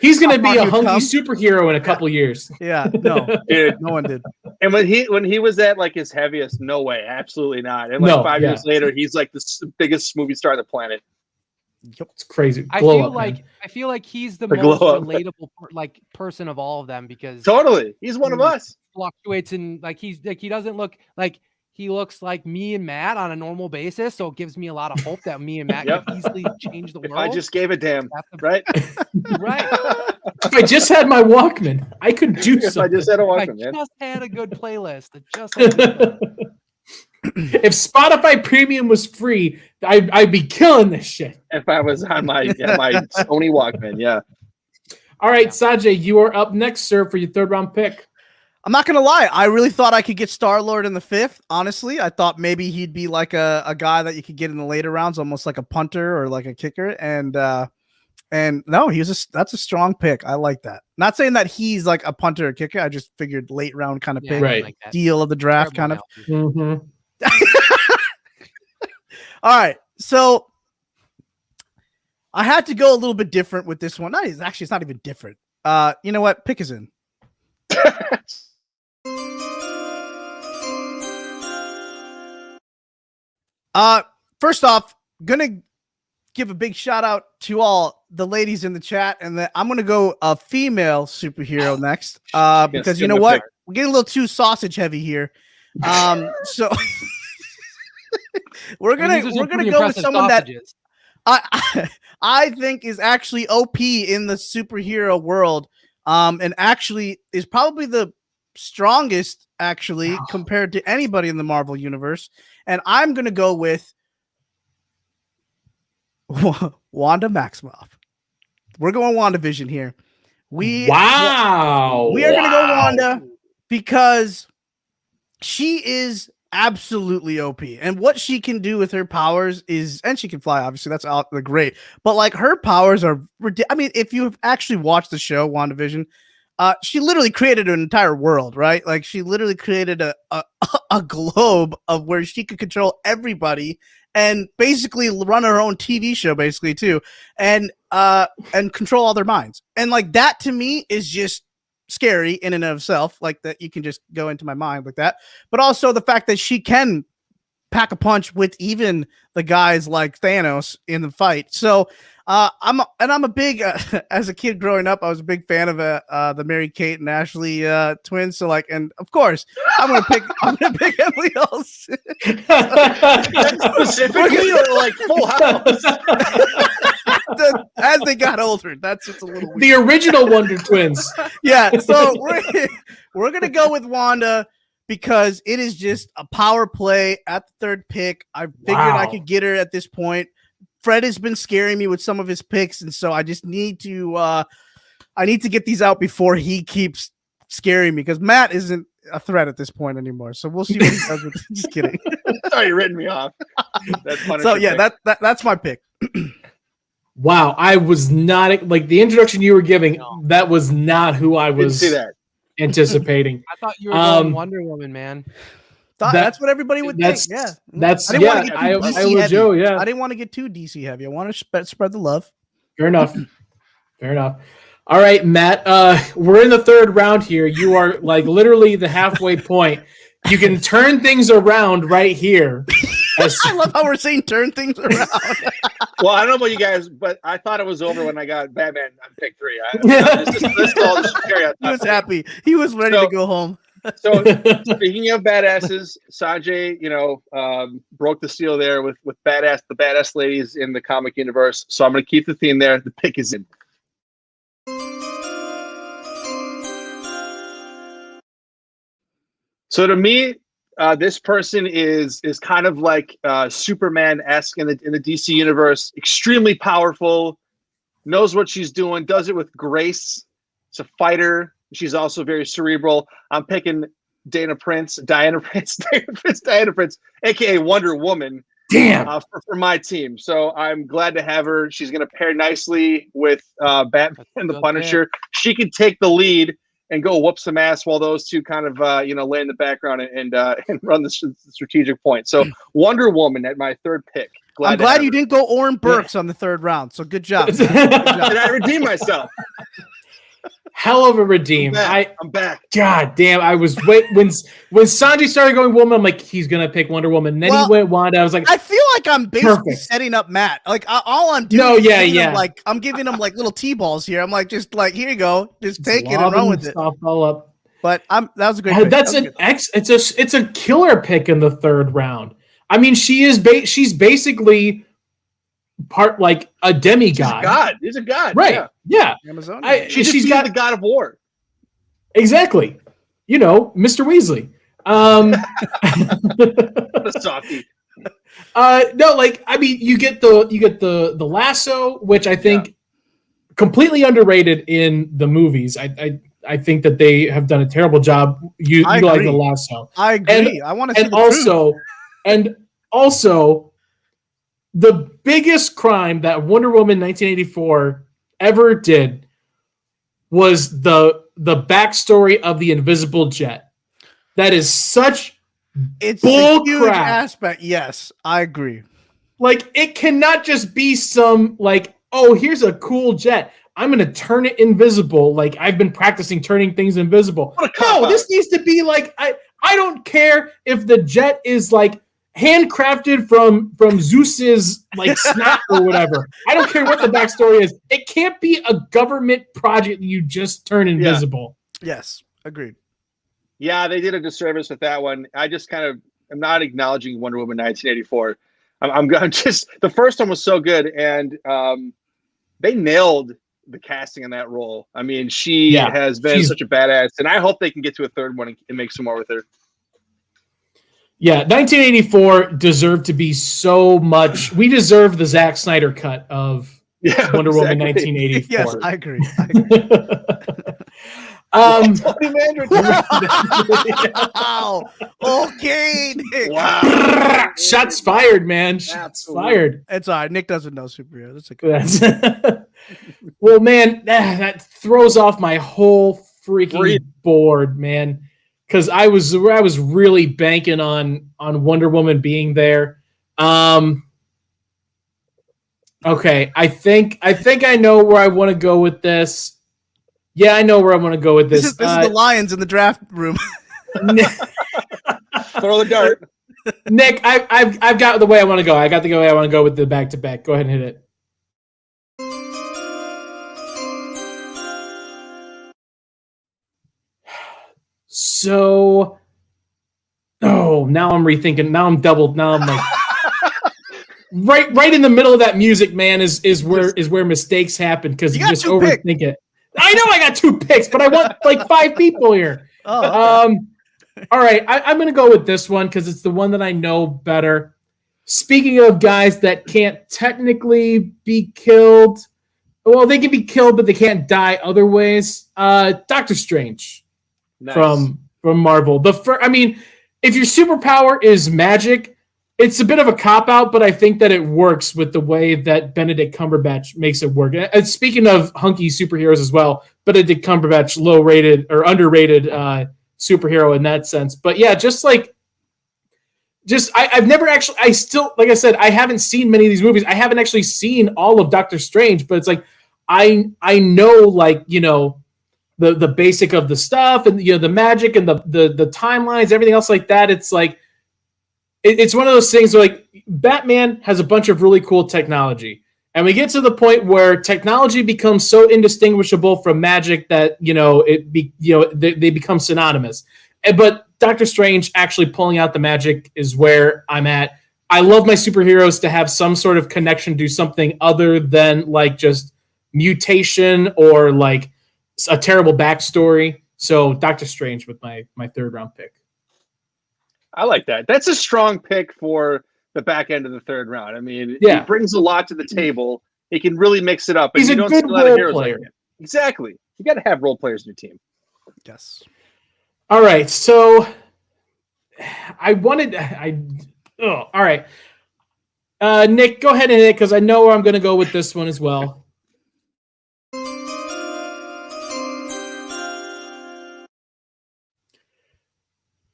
he's gonna be a hunky superhero in a couple years? Yeah, no, dude, no one did. And when he was at like his heaviest, no way, absolutely not. And like 5 years later, he's like the biggest movie star on the planet. Yep, it's crazy. I feel like he's the most relatable person of all of them, because totally he's one of us. Fluctuates in he doesn't look like he looks like me and Matt on a normal basis, so it gives me a lot of hope that me and Matt can easily change the world. I just gave a damn, right? Right. If I just had my Walkman, I could do something. I just had a Walkman, I just had a good playlist. If Spotify Premium was free, I'd be killing this shit. If I was on my Sony Walkman, yeah. All right, Sanjay, you are up next, sir, for your third round pick. I'm not gonna lie. I really thought I could get Star-Lord in the 5th. Honestly, I thought maybe he'd be like a guy that you could get in the later rounds, almost like a punter or like a kicker. And no, that's a strong pick. I like that. Not saying that he's like a punter or kicker. I just figured late round kind of pick, right. Like deal of the draft kind of. Mm-hmm. All right, so I had to go a little bit different with this one. It's not even different. You know what? Pick is in. First off, gonna give a big shout out to all the ladies in the chat, and I'm gonna go a female superhero next. Because you know what? We're getting a little too sausage heavy here. So we're gonna go with someone sausages. That I think is actually OP in the superhero world, and actually is probably the strongest compared to anybody in the Marvel universe. And I'm gonna go with Wanda Maximoff. We're going WandaVision here. We are gonna go Wanda because she is absolutely OP, and what she can do with her powers is, and she can fly, obviously that's great, but like her powers are I mean, if you've actually watched the show WandaVision, she literally created an entire world, right? Like she literally created a globe of where she could control everybody and basically run her own TV show basically too, and control all their minds. And like that to me is just scary in and of itself, like that you can just go into my mind like that. But also the fact that she can pack a punch with even the guys like Thanos in the fight. So I'm a big as a kid growing up, I was a big fan of the Mary-Kate and Ashley twins. So like, and of course I'm gonna pick Emily Olsen. Specifically, or like Full House. As they got older, that's just a little weird. The original Wonder Twins. Yeah, so we're gonna go with Wanda because it is just a power play at the third pick. I figured I could get her at this point. Fred has been scaring me with some of his picks, and so I just need to get these out before he keeps scaring me, because Matt isn't a threat at this point anymore. So we'll see what he does with just kidding. Sorry, you written me off. So yeah, that's my pick. Wow, I was not like the introduction you were giving. No. That was not who I was anticipating. I thought you were going Wonder Woman, man. That's what everybody would think. Yeah, I would Joe. Yeah, I didn't want to get too DC heavy. I want to spread the love. Fair enough. All right, Matt. We're in the third round here. You are like literally the halfway point. You can turn things around right here. I love how we're saying turn things around. Well, I don't know about you guys, but I thought it was over when I got Batman on pick 3. He was happy. He was ready to go home. So speaking of badasses, Sanjay, broke the seal there with the badass ladies in the comic universe. So I'm going to keep the theme there. The pick is in. So to me, This person is kind of like Superman-esque in the DC universe. Extremely powerful, knows what she's doing, does it with grace. She's a fighter. She's also very cerebral. I'm picking Diana Prince, aka Wonder Woman. Damn. For my team. So I'm glad to have her. She's going to pair nicely with Batman and the Punisher. She can take the lead and go whoop some ass while those two kind of lay in the background and run the strategic point. So Wonder Woman at my third pick. I'm glad you didn't go Oren Burks on the third round. So good job. Did I redeem myself? Hell of a redeem. I'm back. God damn! I was when Sanjay started going woman, I'm like, he's gonna pick Wonder Woman. And then he went Wanda. I was like, I feel like I'm basically setting up Matt. Like all I'm doing. No, yeah. I'm giving him like little T-balls here. I'm like, just like, here you go, just take it and run with it. All up. But that was a great. Pick. That's it's a killer pick in the third round. I mean, she's basically part like a demigod. He's a god. Right. Yeah. She's got the god of war. Exactly. Mr. Weasley. What a softie. No, like, I mean, you get the lasso, which I think completely underrated in the movies. I think that they have done a terrible job utilizing the lasso. I agree. I want to see and also the biggest crime that Wonder Woman 1984 ever did was the backstory of the invisible jet. That is such bull a huge crap. Aspect. Yes, I agree. Like, it cannot just be some like, oh, here's a cool jet. I'm going to turn it invisible. Like, I've been practicing turning things invisible. No, this needs to be like, I don't care if the jet is like handcrafted from Zeus's like snap or whatever. I don't care what the backstory is. It can't be a government project that you just turn invisible. Yes, agreed. Yeah, they did a disservice with that one. I just kind of am not acknowledging Wonder Woman 1984. I'm just, the first one was so good, and they nailed the casting in that role. I mean, she has been such a badass, and I hope they can get to a third one and make some more with her. Yeah, 1984 deserved to be so much. We deserve the Zack Snyder cut of Wonder Woman 1984. Yes, I agree. Wow. Okay, Nick. Wow. Shots fired, man. Shots fired. It's all right. Nick doesn't know superhero. That's okay. Well, man, that throws off my whole freaking board, man. Because I was really banking on Wonder Woman being there. Okay, I think I know where I want to go with this. Yeah, I know where I want to go with this. This is the Lions in the draft room. Throw the dart. Nick, I've got the way I want to go. I got the way I want to go with the back-to-back. Go ahead and hit it. So, now I'm rethinking. Now I'm doubled. Now I'm like, right in the middle of that music, man, is where mistakes happen because you just overthink it. I know I got 2 picks, but I want like 5 people here. All right, I'm going to go with this one because it's the one that I know better. Speaking of guys that can't technically be killed, well, they can be killed, but they can't die other ways. Doctor Strange. Nice. From Marvel. I mean, if your superpower is magic, it's a bit of a cop-out, but I think that it works with the way that Benedict Cumberbatch makes it work. And speaking of hunky superheroes as well, Benedict Cumberbatch, low-rated or underrated superhero in that sense. But yeah, I've never actually, like I said, I haven't seen many of these movies. I haven't actually seen all of Doctor Strange, but it's like, I know, like, the basic of the stuff and the magic and the timelines, everything else like that. It's like it's one of those things where like Batman has a bunch of really cool technology, and we get to the point where technology becomes so indistinguishable from magic that they become synonymous. But Doctor Strange actually pulling out the magic is where I'm at. I love my superheroes to have some sort of connection to something other than like just mutation or like a terrible backstory. So Doctor Strange with my third round pick. I like that. That's a strong pick for the back end of the third round. I mean, Yeah. he brings a lot to the table. He can really mix it up. And He's you a don't good see a lot of role heroes player. like him. Exactly. You got to have role players in your team. Yes. All right, so all right. Nick, go ahead and hit it because I know where I'm going to go with this one as well.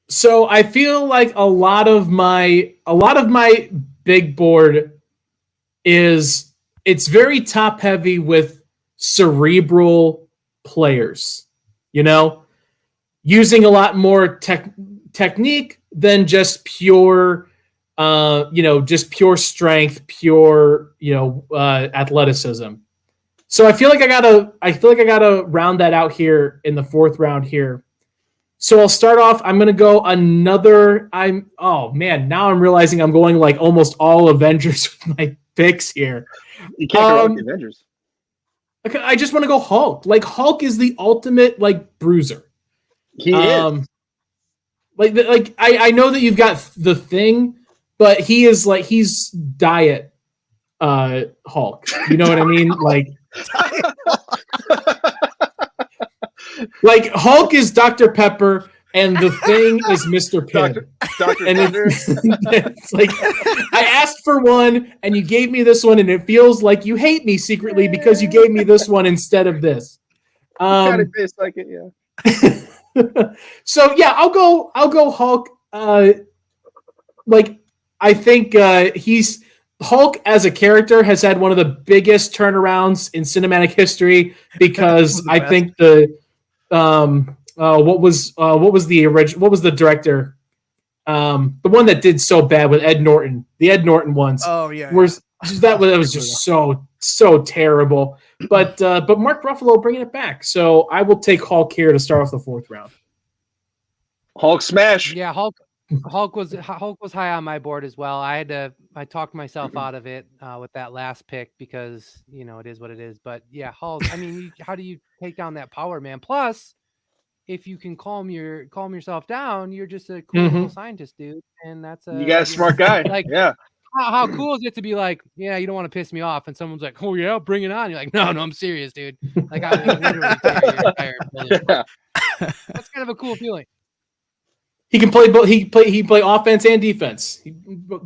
So I feel like a lot of my big board it's very top heavy with cerebral players, using a lot more technique than just pure pure strength, pure athleticism. So I feel like I gotta round that out here in the fourth round here. So I'll start off. I'm gonna go another. Now I'm realizing I'm going like almost all Avengers with my picks here. You can't go wrong with the Avengers. I just want to go Hulk. Like Hulk is the ultimate bruiser. He is. I know that you've got the Thing, but he's diet Hulk. You know what I mean? Like Hulk is Dr. Pepper and the Thing is Mr. Pibb. Dr. And Thunder. it's like I asked for one and you gave me this one, and it feels like you hate me secretly because you gave me this one instead of this. Kind of tastes like it, yeah. So yeah, I'll go Hulk. I think Hulk as a character has had one of the biggest turnarounds in cinematic history because I think what was the director? The one that did so bad with Ed Norton, the Ed Norton ones. Oh yeah. That was just so terrible. But Mark Ruffalo bringing it back. So I will take Hulk here to start off the fourth round. Hulk smash. Yeah, Hulk was high on my board as well. I talked myself out of it with that last pick because it is what it is. But yeah, Hulk. I mean, how do you take down that power, man? Plus, if you can calm yourself down, you're just a cool little scientist, dude. And you got a smart guy. Yeah. How cool is it to be like, yeah, you don't want to piss me off, and someone's like, oh yeah, bring it on. You're like, no, I'm serious, dude. Like I would literally tear your entire ability. Yeah. That's kind of a cool feeling. He can play both. He play offense and defense.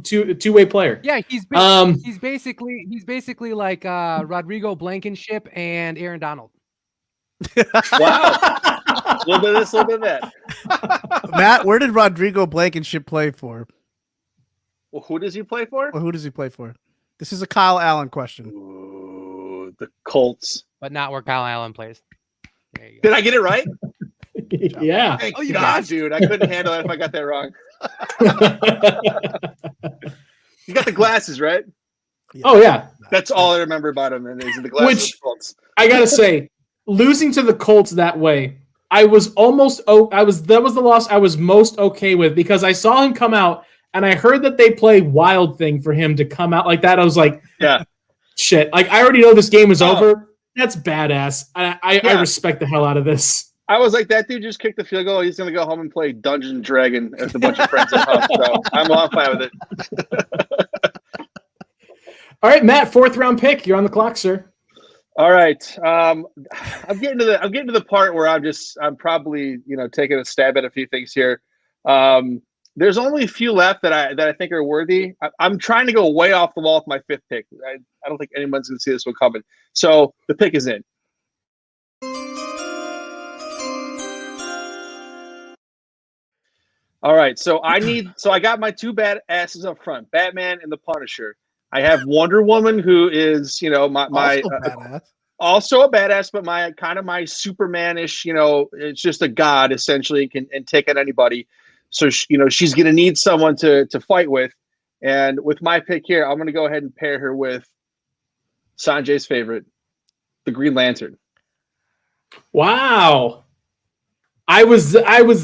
Two-way player. Yeah, he's basically like Rodrigo Blankenship and Aaron Donald. Wow. A little bit of this, a little bit of that. Matt, where did Rodrigo Blankenship play for? Well, who does he play for? Who does he play for? This is a Kyle Allen question. Ooh, the Colts. But not where Kyle Allen plays. There you go. Did I get it right? Yeah. Thank God, dude. I couldn't handle it if I got that wrong. You got the glasses, right? Oh yeah. That's all I remember about him, and is the glasses. Which of the Colts. I gotta say, losing to the Colts that way, that was the loss I was most okay with because I saw him come out and I heard that they play Wild Thing for him to come out like that. I was like, yeah, shit. Like I already know this game is over. That's badass. I respect the hell out of this. I was like, that dude just kicked the field goal. He's gonna go home and play Dungeons and Dragon with a bunch of friends at home. So I'm fine with it. All right, Matt, fourth round pick. You're on the clock, sir. All right. I'm getting to the part where I'm probably taking a stab at a few things here. There's only a few left that I think are worthy. I'm trying to go way off the wall with my fifth pick. I don't think anyone's gonna see this one coming. So the pick is in. All right, so I got my two bad asses up front, Batman and the Punisher. I have Wonder Woman, who is, also a badass, but my Superman-ish, it's just a god essentially, can take on anybody. So she's gonna need someone to fight with, and with my pick here, I'm gonna go ahead and pair her with Sanjay's favorite, the Green Lantern. Wow. I was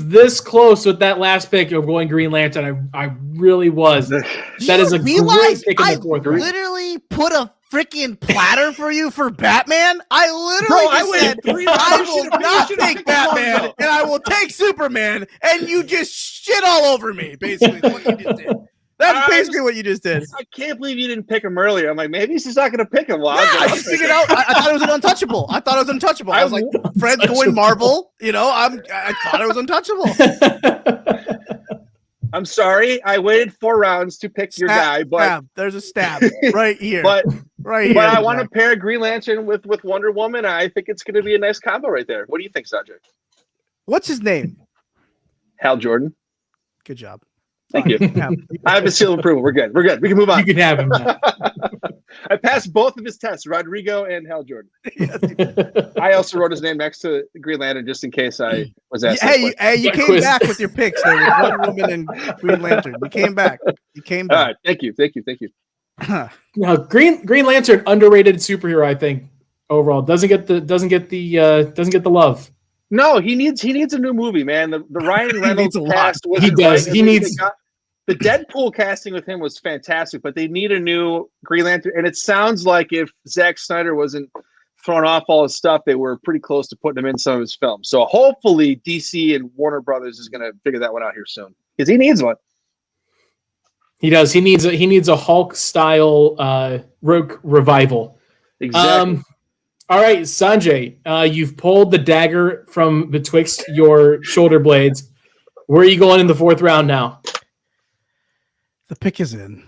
this close with that last pick of going Green Lantern. I really was. That is a great pick in the fourth round. Literally put a freaking platter for you for Batman? I literally said I will not take Batman and I will take Superman, and you just shit all over me. Basically, what you just did. That's basically what you just did. I can't believe you didn't pick him earlier. I'm like, maybe he's not going to pick him. Well, I just figured out. I thought it was an untouchable. I was like, Fred's going Marvel. I thought it was untouchable. I'm sorry. I waited 4 rounds to pick your guy, but there's a stab right here. But I want to to pair Green Lantern with Wonder Woman. I think it's going to be a nice combo right there. What do you think, Sanjay? What's his name? Hal Jordan. Good job. Thank you. I have a seal of approval. We're good. We can move on. You can have him now. I passed both of his tests, Rodrigo and Hal Jordan. I also wrote his name next to Green Lantern just in case I was asked. Hey, you came back with your picks there with Wonder Woman and Green Lantern. You came back. All right. Thank you. Now, Green Lantern, underrated superhero, I think. Overall, doesn't get the love. No, he needs a new movie, man. The Ryan Reynolds cast was he does. He needs the Deadpool casting with him was fantastic, but they need a new Green Lantern. And it sounds like if Zack Snyder wasn't throwing off all his stuff, they were pretty close to putting him in some of his films. So hopefully DC and Warner Brothers is going to figure that one out here soon because he needs one. He does. He needs a Hulk style revival. Exactly. All right, Sanjay, you've pulled the dagger from betwixt your shoulder blades. Where are you going in the 4th round now? The pick is in.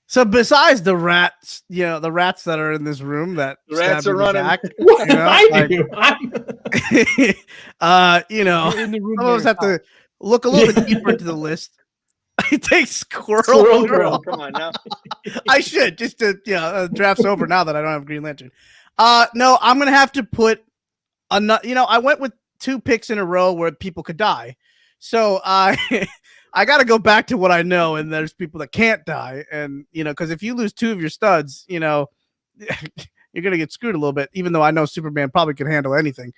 So besides the rats, the rats that are in this room, that the rats are running. Back, I do. Some of us have to look a little bit deeper into the list. I take Squirrel Girl. Come on now. I should just to draft's over now that I don't have Green Lantern. No, I'm gonna have to put another. I went with 2 picks in a row where people could die, so I got to go back to what I know. And there's people that can't die, and because if you lose 2 of your studs, you're gonna get screwed a little bit. Even though I know Superman probably can handle anything,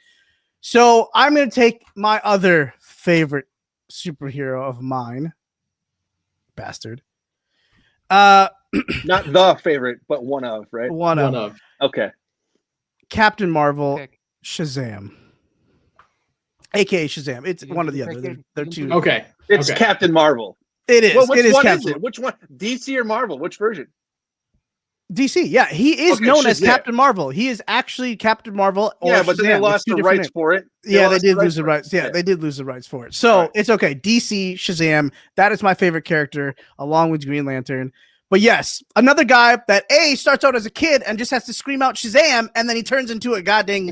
so I'm gonna take my other favorite superhero of mine. Bastard. Not the favorite, but one of, right? One of. Okay. Captain Marvel, Shazam. AKA Shazam. It's one or the other. They're 2. Okay. It's Captain Marvel. It is. Well, it is Captain. Captain. Is it? Which one? DC or Marvel? Which version? DC. Yeah, he is known as Captain Marvel. He is actually Captain Marvel. Or but then they lost the rights for it. They did lose the rights. Yeah, they did lose the rights for it. So it's okay. DC, Shazam. That is my favorite character, along with Green Lantern. But yes, another guy that starts out as a kid and just has to scream out Shazam, and then he turns into a goddamn,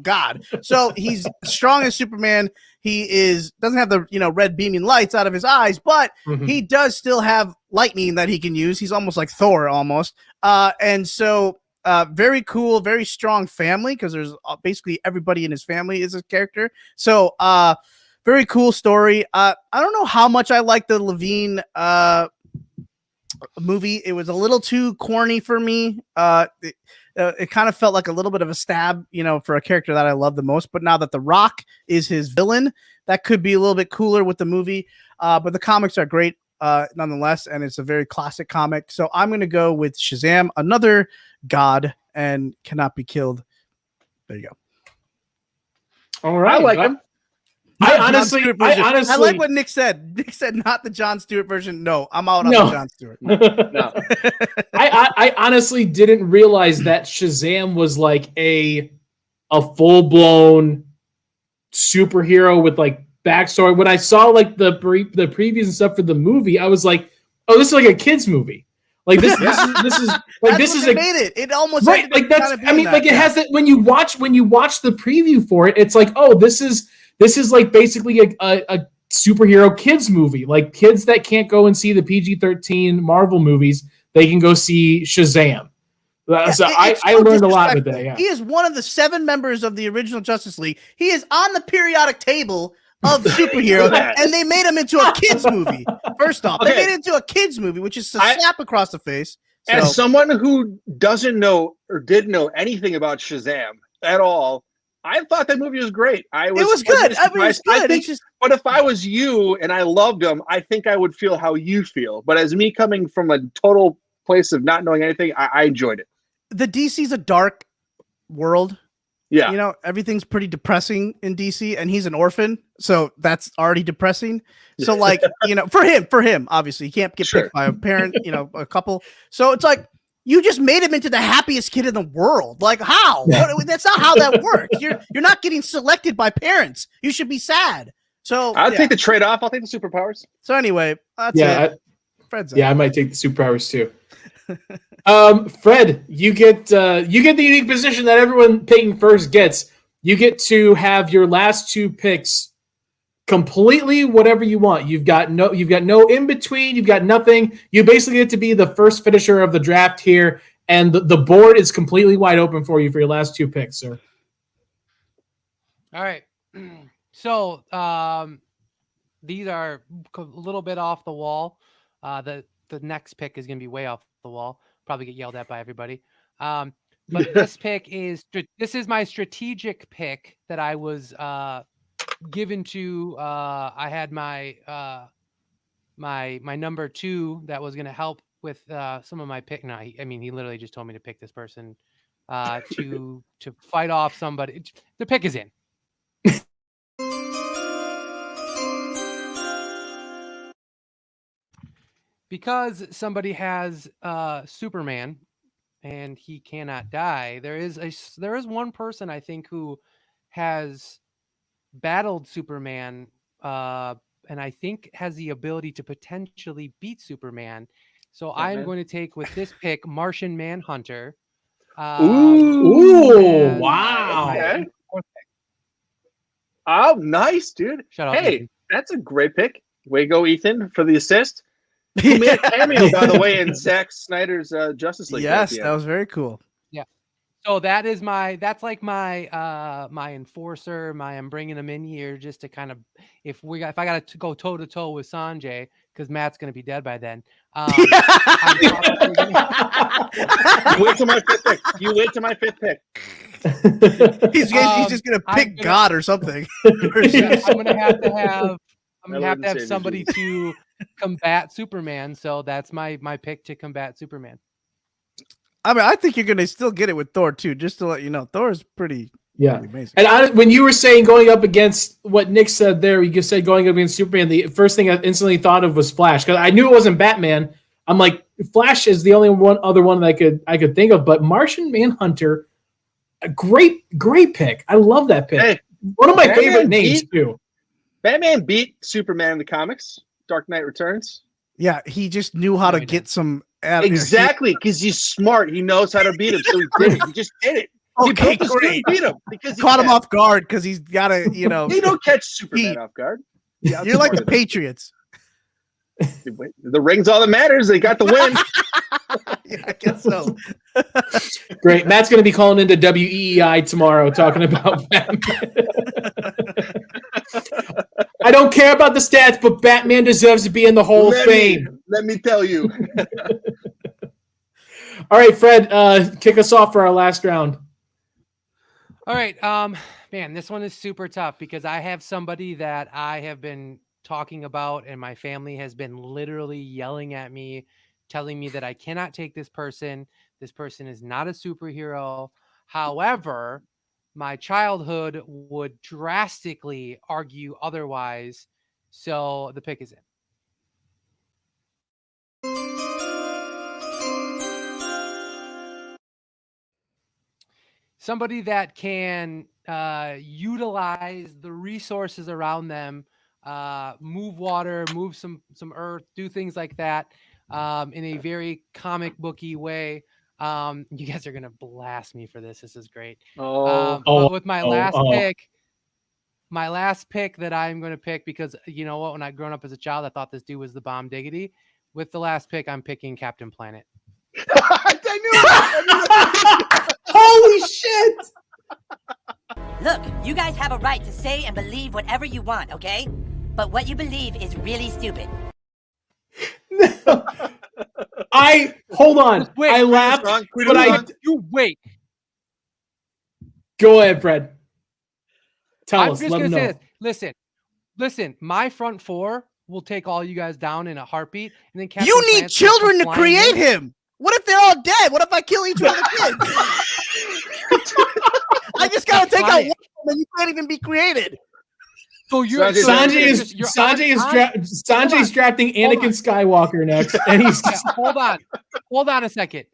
god. So he's strong as Superman. He doesn't have the red beaming lights out of his eyes, but he does still have lightning that he can use. He's almost like Thor, almost. And so very cool, very strong family because there's basically everybody in his family is a character. So very cool story. I don't know how much I like the Levine movie. It was a little too corny for me. It kind of felt like a little bit of a stab, for a character that I love the most. But now that The Rock is his villain, that could be a little bit cooler with the movie. But the comics are great nonetheless, and it's a very classic comic. So I'm going to go with Shazam, another god and cannot be killed. There you go. All right. I like him. I honestly like what Nick said. Nick said not the Jon Stewart version. No, I'm out on the Jon Stewart. No. I honestly didn't realize that Shazam was like a full-blown superhero with like backstory. When I saw like the previews and stuff for the movie, I was like, oh, this is like a kid's movie. Like this is like this is made it. It almost right. Like that's. I mean, like it has that when you watch the preview for it, it's like, oh, this is like basically a superhero kids movie. Like kids that can't go and see the PG-13 Marvel movies, they can go see Shazam. So I learned a lot today. Yeah. He is one of the 7 members of the original Justice League. He is on the periodic table of superheroes, and they made him into a kids movie. First off, they made it into a kids movie, which is a slap across the face. So. As someone who doesn't know or didn't know anything about Shazam at all, I thought that movie was great. It was good. I mean, it was good. But if I was you and I loved him, I think I would feel how you feel. But as me coming from a total place of not knowing anything, I enjoyed it. The DC's a dark world. Yeah. You know, everything's pretty depressing in DC, and he's an orphan, so that's already depressing. So, like, you know, for him, obviously, he can't get picked by a parent, you know, a couple. So it's like, you just made him into the happiest kid in the world. Like, how? That's not how that works. You're not getting selected by parents. You should be sad. So I'll take the trade-off. I'll take the superpowers. So anyway, that's it. Fred's I might take the superpowers too. Fred, you get the unique position that everyone picking first gets. You get to have your last two picks completely whatever you want. You've got no in between. You've got nothing. You basically get to be the first finisher of the draft here, and the board is completely wide open for you for your last two picks, sir. All right. So these are a little bit off the wall. The next pick is going to be way off the wall. Probably get yelled at by everybody. But this pick is my strategic pick that I was given to. I had my my number 2 that was going to help with some of my pick. No, he literally just told me to pick this person to fight off somebody. The pick is in. Because somebody has Superman and he cannot die, there is one person I think who has battled Superman and I think has the ability to potentially beat Superman. So I'm going to take with this pick Martian Manhunter. Ooh, wow. Okay. Oh, nice, dude. Shut up, hey, Ethan. That's a great pick. Way to go, Ethan, for the assist. Who made a cameo, by the way, in Zack Snyder's Justice League. Yes, that was very cool. Yeah. So that's like my my enforcer. I'm bringing him in here just to kind of, if I got to go toe to toe with Sanjay, because Matt's going to be dead by then. You wait till my fifth pick. He's just going to pick God or something. I'm going to have to have somebody to combat Superman, so that's my pick to combat Superman. I mean, I think you're going to still get it with Thor too, just to let you know. Thor's pretty amazing. And when you were saying going up against what Nick said there, you said going up against Superman, the first thing I instantly thought of was Flash, because I knew it wasn't Batman. I'm like, Flash is the only other one that I could think of, but Martian Manhunter, a great pick. I love that pick. Hey, one of my favorite names too. Batman beat Superman in the comics. Dark Knight Returns. Yeah, he just knew how to get some. Exactly, because he's smart. He knows how to beat him, so he did it. He just did it. Okay, great. Beat him because he caught him off guard because he's got to, You don't catch Superman off guard. Yeah, you're like the Patriots. The ring's all that matters. They got the win. Yeah, I guess so. Great. Matt's going to be calling into WEEI tomorrow talking about Batman. I don't care about the stats, but Batman deserves to be in the Hall of Fame. Let me tell you. All right, Fred, kick us off for our last round. All right. Man, this one is super tough because I have somebody that I have been talking about and my family has been literally yelling at me, telling me that I cannot take this person. This person is not a superhero. However, my childhood would drastically argue otherwise. So the pick is in. Somebody that can utilize the resources around them, move water, move some earth, do things like that in a very comic booky way. You guys are gonna blast me for this. This is great. But with my last pick that I'm going to pick, because you know what, when I grown up as a child, I thought this dude was the bomb diggity. With the last pick, I'm picking Captain Planet. I knew it. Holy shit! Look, you guys have a right to say and believe whatever you want, okay? But what you believe is really stupid. Hold on. Wait, I laughed, but you wait. Go ahead, Fred. Tell us. I'm just going to say this. Listen, Listen, my front four will take all you guys down in a heartbeat, and then Captain You need Plant's children to flying create in. him. What if they're all dead? What if I kill each one of the kids? I just gotta take out one of them, and you can't even be created. So you're Sanjay's drafting Anakin Skywalker next, and he's hold on a second.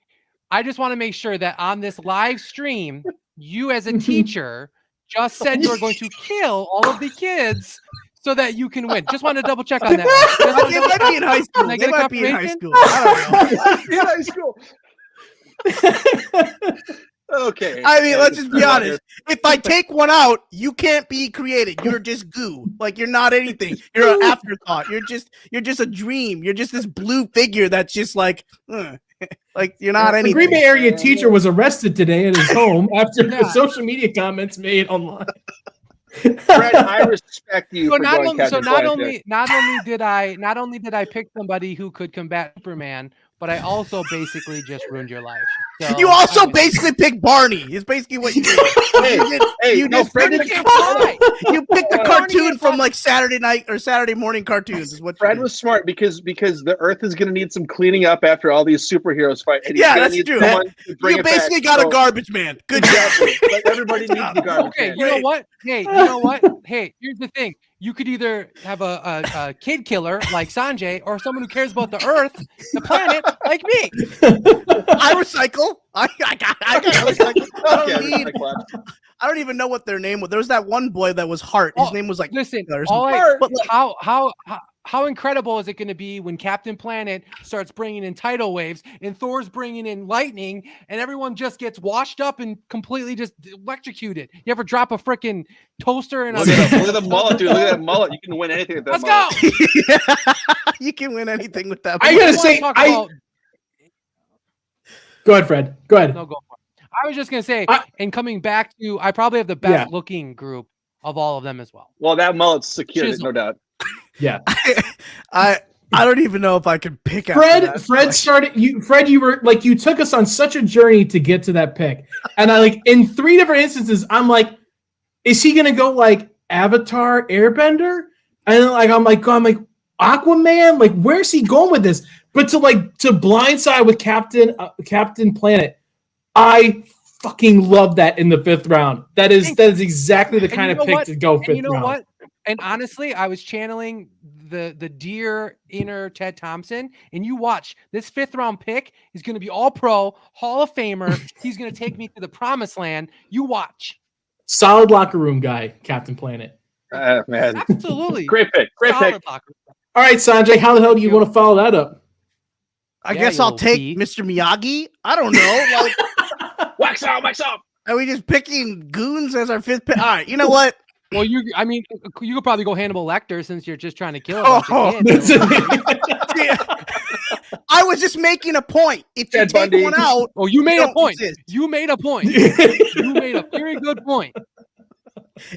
I just want to make sure that on this live stream, you as a teacher just said you're going to kill all of the kids so that you can win. Just want to double check on that. They might be in high school. Can I They get a might be in high confirmation? school. I don't know. In high school. Okay. I mean, let's just be honest. If I take one out, you can't be created. You're just goo. Like you're not anything. You're an afterthought. You're just a dream. You're just this blue figure that's just like you're not anything. The Green Bay area teacher was arrested today at his home after social media comments made online. Fred, I respect you. So for going Captain not Planter. only did I pick somebody who could combat Superman, but I also basically just ruined your life. So, You also basically picked Barney. It's basically what you did. You picked a cartoon from like Saturday night or Saturday morning cartoons. Is what Fred was smart because the Earth is going to need some cleaning up after all these superhere's fight. And Yeah, that's true. You basically got a garbage man. Good job. Like everybody needs the garbage. Okay, man. you know what? Hey, here's the thing. You could either have a kid killer like Sanjay or someone who cares about the Earth, the planet, like me. I recycle. I got recycle. I don't even know what their name was. There was that one boy that was Hart. His name was like listen. or something. How incredible is it going to be when Captain Planet starts bringing in tidal waves and Thor's bringing in lightning and everyone just gets washed up and completely just electrocuted? You ever drop a freaking toaster and look at the mullet, dude. Look at that mullet. You can win anything with that Let's mullet. go. You can win anything with that. I gotta say, go ahead, Fred. Go ahead. No, go for it. I was just gonna say, and coming back to, I probably have the best looking group of all of them as well. Well, that mullet's secure, no doubt. Yeah. I don't even know if I could pick out Fred, you were like, you took us on such a journey to get to that pick. And I like in 3 different instances, I'm like, is he gonna go like Avatar Airbender? And like I'm like Aquaman? Like, where's he going with this? But to blindside with Captain Planet, I fucking love that in the 5th round. That is exactly the kind of pick to go 5th round. You know what? And honestly, I was channeling the dear inner Ted Thompson, and you watch this 5th round pick is going to be all pro, Hall of Famer. He's going to take me to the promised land. You watch. Solid locker room guy, Captain Planet. Man. Absolutely. Great pick. Great pick. All right, Sanjay, how the hell do you want to follow that up? I guess I'll take Mr. Miyagi. I don't know. Like, wax out. Are we just picking goons as our 5th pick? All right, you know what? Well, you could probably go Hannibal Lecter since you're just trying to kill a bunch of kids. I was just making a point. If you take one out, you made a point. You made a point. You made a very good point.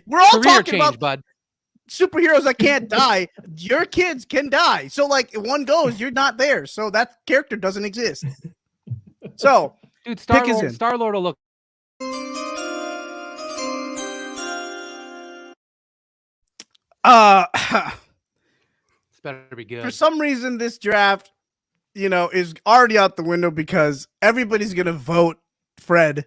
We're all Career talking change, about bud. Superheroes that can't die. Your kids can die. So, like, if one goes, you're not there. So that character doesn't exist. So, dude, Star-Lord Star-Lord will look. This better be good. For some reason, this draft, is already out the window because everybody's gonna vote Fred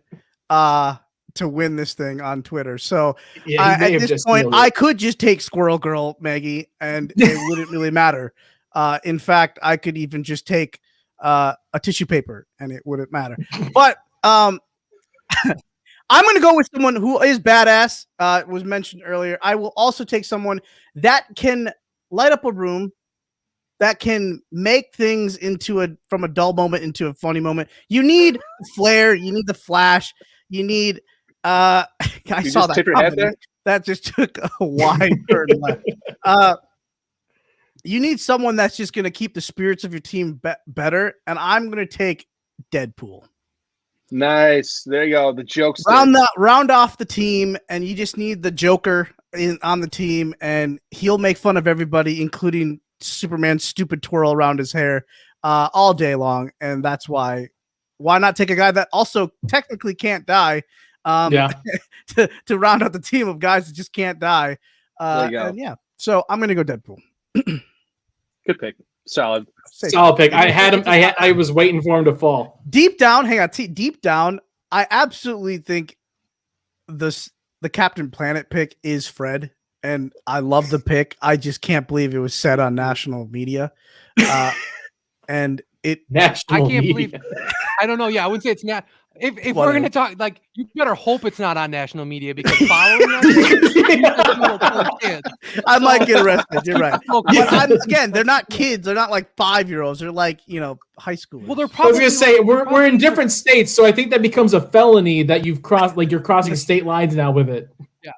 to win this thing on Twitter. So at this point, I could just take Squirrel Girl Maggie, and it wouldn't really matter. In fact, I could even just take a tissue paper, and it wouldn't matter. But I'm going to go with someone who is badass. Was mentioned earlier. I will also take someone that can light up a room, that can make things from a dull moment into a funny moment. You need flair. You need the flash. You need. I saw that. Your head there? That just took a wide turn left. You need someone that's just going to keep the spirits of your team better, and I'm going to take Deadpool. Nice. There you go. The jokes. Round off the team, and you just need the Joker on the team, and he'll make fun of everybody, including Superman's stupid twirl around his hair all day long. And that's why not take a guy that also technically can't die to round out the team of guys that just can't die. And So I'm gonna go Deadpool. Good pick. Solid pick. I had him. I was waiting for him to fall. Deep down, hang on. Deep down, I absolutely think the Captain Planet pick is Fred, and I love the pick. I just can't believe it was said on national media, and it national. I can't media. believe. I don't know. Yeah, I would say it's not. If we're gonna talk, like, you better hope it's not on national media because following that, I might get arrested. You're right. But again, they're not kids. They're not like 5-year-olds. They're like, high schoolers. Well, they're I probably. was gonna say we're in different states, so I think that becomes a felony that you've crossed. Like you're crossing state lines now with it. Yeah.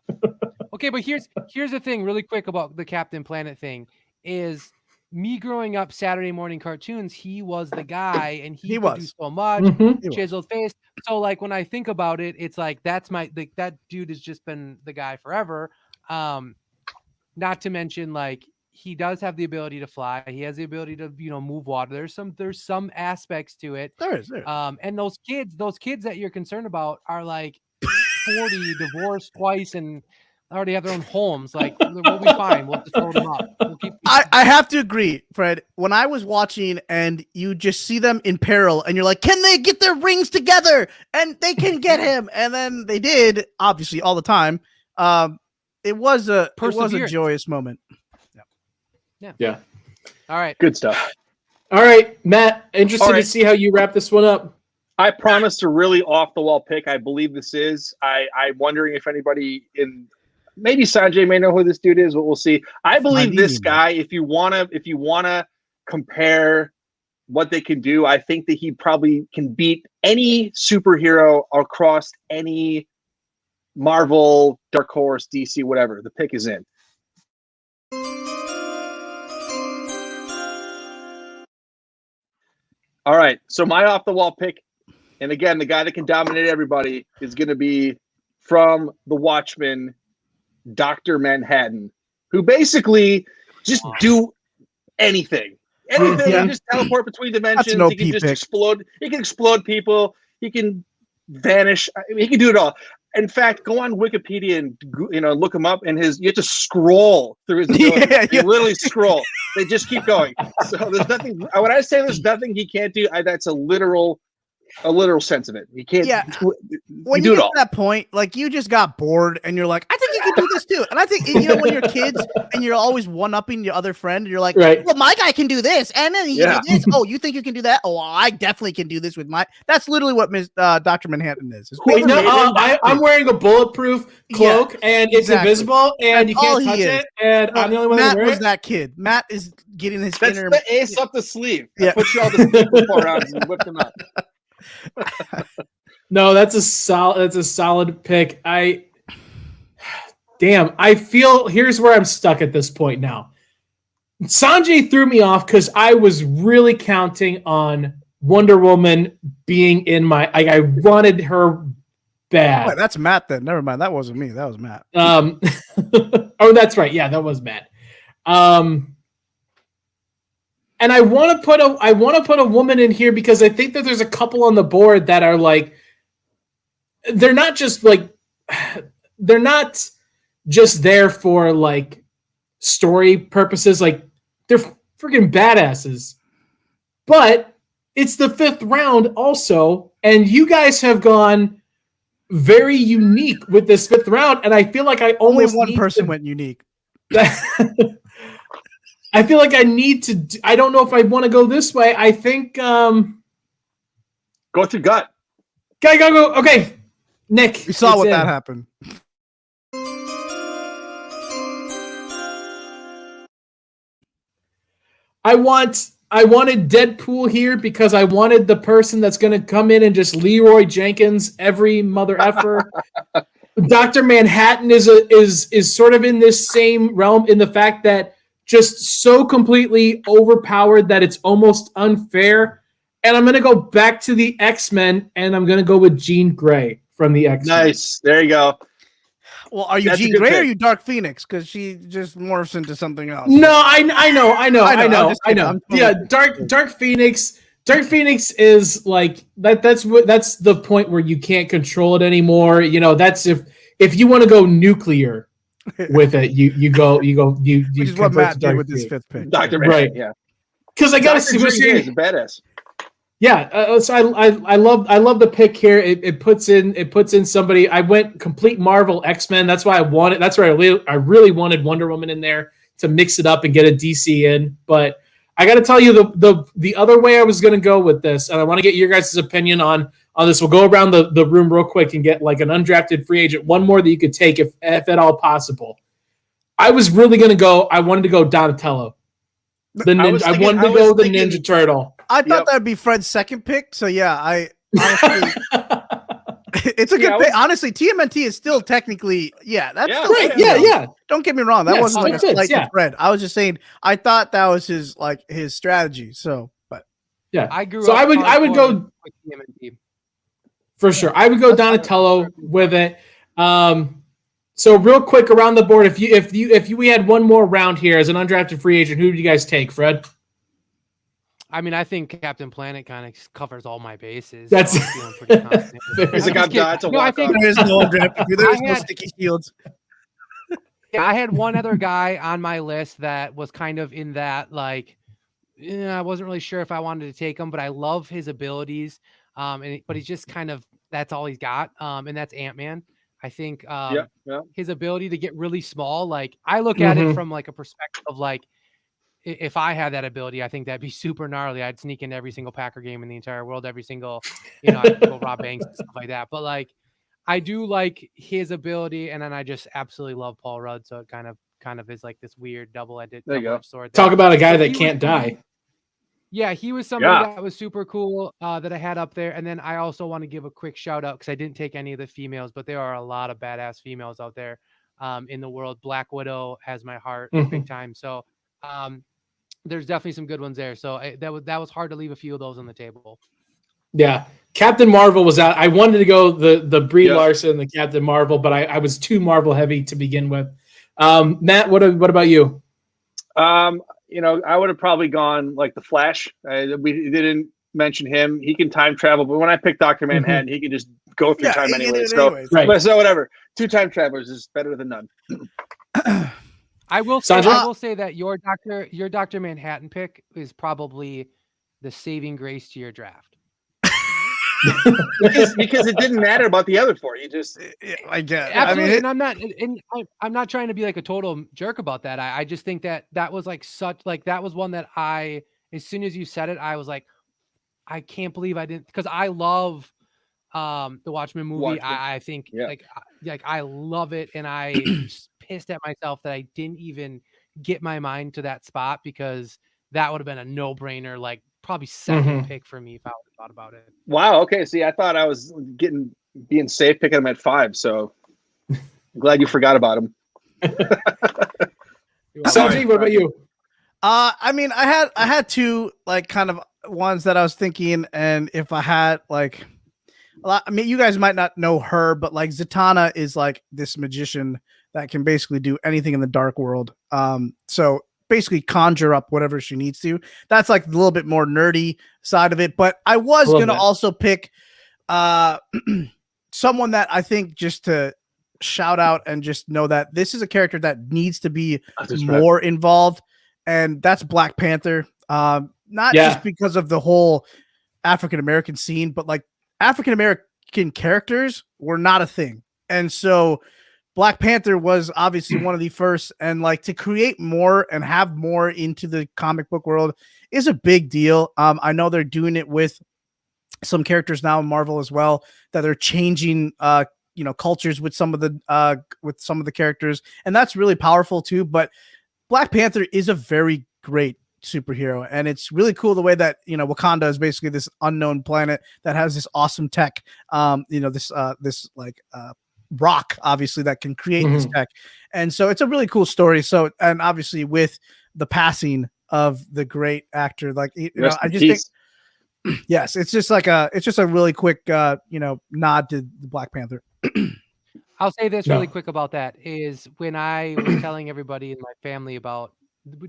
Okay, but here's the thing, really quick about the Captain Planet thing is. Me growing up Saturday morning cartoons, he was the guy, and he could do so much, chiseled face. So like when I think about it, it's like that dude has just been the guy forever. Not to mention like he does have the ability to fly. He has the ability to move water. There's some aspects to it. There is. And those kids that you're concerned about are like 40, divorced twice, and already have their own homes. Like we'll be fine. We'll just hold them up. I have to agree, Fred. When I was watching and you just see them in peril and you're like, can they get their rings together? And they can get him. And then they did, obviously, all the time. It was a joyous moment. Yeah. All right. Good stuff. All right, Matt, interested to see how you wrap this one up. I promised a really off-the-wall pick. I believe this is. I'm wondering if anybody maybe Sanjay may know who this dude is, but we'll see. I believe this guy, if you wanna compare what they can do, I think that he probably can beat any superhero across any Marvel, Dark Horse, DC, whatever. The pick is in. All right, so my off-the-wall pick, and again, the guy that can dominate everybody is going to be from The Watchmen, Dr. Manhattan, who basically just do anything. Anything. He can just teleport between dimensions. He can just explode. He can explode people. He can vanish. I mean, he can do it all. In fact, go on Wikipedia and look him up. And you have to scroll through his ability. You literally scroll. They just keep going. So there's nothing. When I say there's nothing he can't do, that's a literal sense of it. He can't. Yeah. When you get to that point, like you just got bored and you're like, I think you can do this too. And I think when you're kids and you're always one-upping your other friend, and you're like, well, my guy can do this, and then he can do this. Oh, you think you can do that? Oh, I definitely can do this with my. That's literally what Dr. Manhattan is. I'm wearing a bulletproof cloak and it's invisible and you can't touch it. And I'm the only one Matt that was that kid. Matt is getting his That's inner. the ace up the sleeve. Yeah. Put you all the sleeve before rounds and whip them up. No, that's a solid pick. I feel here's where I'm stuck at this point now. Sanjay threw me off because I was really counting on Wonder Woman being in my. I wanted her bad. Oh, that's Matt then. Never mind. That wasn't me. That was Matt. Oh, that's right. Yeah, that was Matt. And I want to put a woman in here because I think that there's a couple on the board that are like, they're not just there for like story purposes. Like they're freaking badasses, but it's the 5th round also. And you guys have gone very unique with this 5th round. And I feel like I almost only one person went unique. I feel like I need to. I don't know if I want to go this way. I think. Go with your gut. Go. Okay, Nick. We saw that happened. I wanted Deadpool here because I wanted the person that's going to come in and just Leroy Jenkins every mother effer. Dr. Manhattan is sort of in this same realm in the fact that. Just so completely overpowered that it's almost unfair. And I'm going to go back to the X-Men, and I'm going to go with Jean Grey from the X-Men. Nice. There you go. Well, are you Jean Grey or are you Dark Phoenix? Because she just morphs into something else. No, I know. Yeah, Dark Phoenix. Dark Phoenix is like that. That's the point where you can't control it anymore. That's if you want to go nuclear. with it. You Which is what convert Matt to did Dark with his Fury. 5th pick. Dr. Right. Yeah. Because I gotta Dr. see. Dream is a badass. Yeah, so I love the pick here. It puts in somebody. I went complete Marvel X-Men. That's why I wanted. That's where I really wanted Wonder Woman in there to mix it up and get a DC in. But I got to tell you the other way I was going to go with this, and I want to get your guys' opinion on this. We'll go around the room real quick and get like an undrafted free agent, one more that you could take if at all possible. I was really going to go. I wanted to go Donatello. The ninja. I wanted to go the Ninja Turtle. I thought that would be Fred's second pick. So yeah, honestly, it's a good pick. Honestly, TMNT is still technically, that's still right. Yeah. Don't get me wrong. That wasn't like a slight to Fred. I was just saying I thought that was his strategy. So, but yeah, I grew so up. I would go TMNT. For sure. I would go Donatello with it. So real quick around the board, if we had one more round here as an undrafted free agent, who do you guys take, Fred? I mean, I think Captain Planet kind of covers all my bases. That's feeling pretty confident. He's like, I think there is no undrafted. There is no sticky shields. Yeah, I had one other guy on my list that was kind of in that I wasn't really sure if I wanted to take him, but I love his abilities. But he's just kind of that's all he's got. And that's Ant-Man. I think his ability to get really small. Like I look at it from like a perspective of like. If I had that ability, I think that'd be super gnarly. I'd sneak into every single Packer game in the entire world, every single, I'd go rob banks and stuff like that. But like, I do like his ability, and then I just absolutely love Paul Rudd. So it kind of is like this weird double-edged sword. Talk about a guy that can't die. Yeah, he was somebody that was super cool that I had up there. And then I also want to give a quick shout out because I didn't take any of the females, but there are a lot of badass females out there in the world. Black Widow has my heart big time. So. There's definitely some good ones there. So that was hard to leave a few of those on the table. Yeah. Captain Marvel was out. I wanted to go the Brie Larson, the Captain Marvel, but I was too Marvel heavy to begin with. Matt, what about you? I would have probably gone like the Flash. We didn't mention him. He can time travel, but when I picked Dr. Manhattan, he can just go through time anyway. So whatever. 2 time travelers is better than none. I will say that your Dr. Manhattan pick is probably the saving grace to your draft. because it didn't matter about the other 4. You just I get. Absolutely, I'm not trying to be like a total jerk about that. I just think that was like that was one that as soon as you said it, I was like, I can't believe I didn't, because I love the Watchmen movie. I think like I love it, and I pissed at myself that I didn't even get my mind to that spot, because that would have been a no-brainer, like probably second pick for me if I would have thought about it. Wow. Okay. See, I thought I was being safe picking him at 5. So I'm glad you forgot about him. Sanjay, what about you? I mean, I had 2 like kind of ones that I was thinking, and if I had like. I mean, you guys might not know her, but like Zatanna is like this magician that can basically do anything in the dark world. So basically conjure up whatever she needs to. That's like a little bit more nerdy side of it. But I was going to also pick someone that I think, just to shout out and just know that this is a character that needs to be more involved. And that's Black Panther. Not just because of the whole African-American scene, but like, African-American characters were not a thing. And so Black Panther was obviously one of the first, and like to create more and have more into the comic book world is a big deal. I know they're doing it with some characters now in Marvel as well, that they're changing, cultures with some of the characters. And that's really powerful too. But Black Panther is a very great superhero, and it's really cool the way that Wakanda is basically this unknown planet that has this awesome tech, this rock obviously that can create this tech, and so it's a really cool story. So, and obviously with the passing of the great actor, like I just think yes, it's just a really quick nod to the Black Panther. I'll say this really quick about that is when I was telling everybody in my family about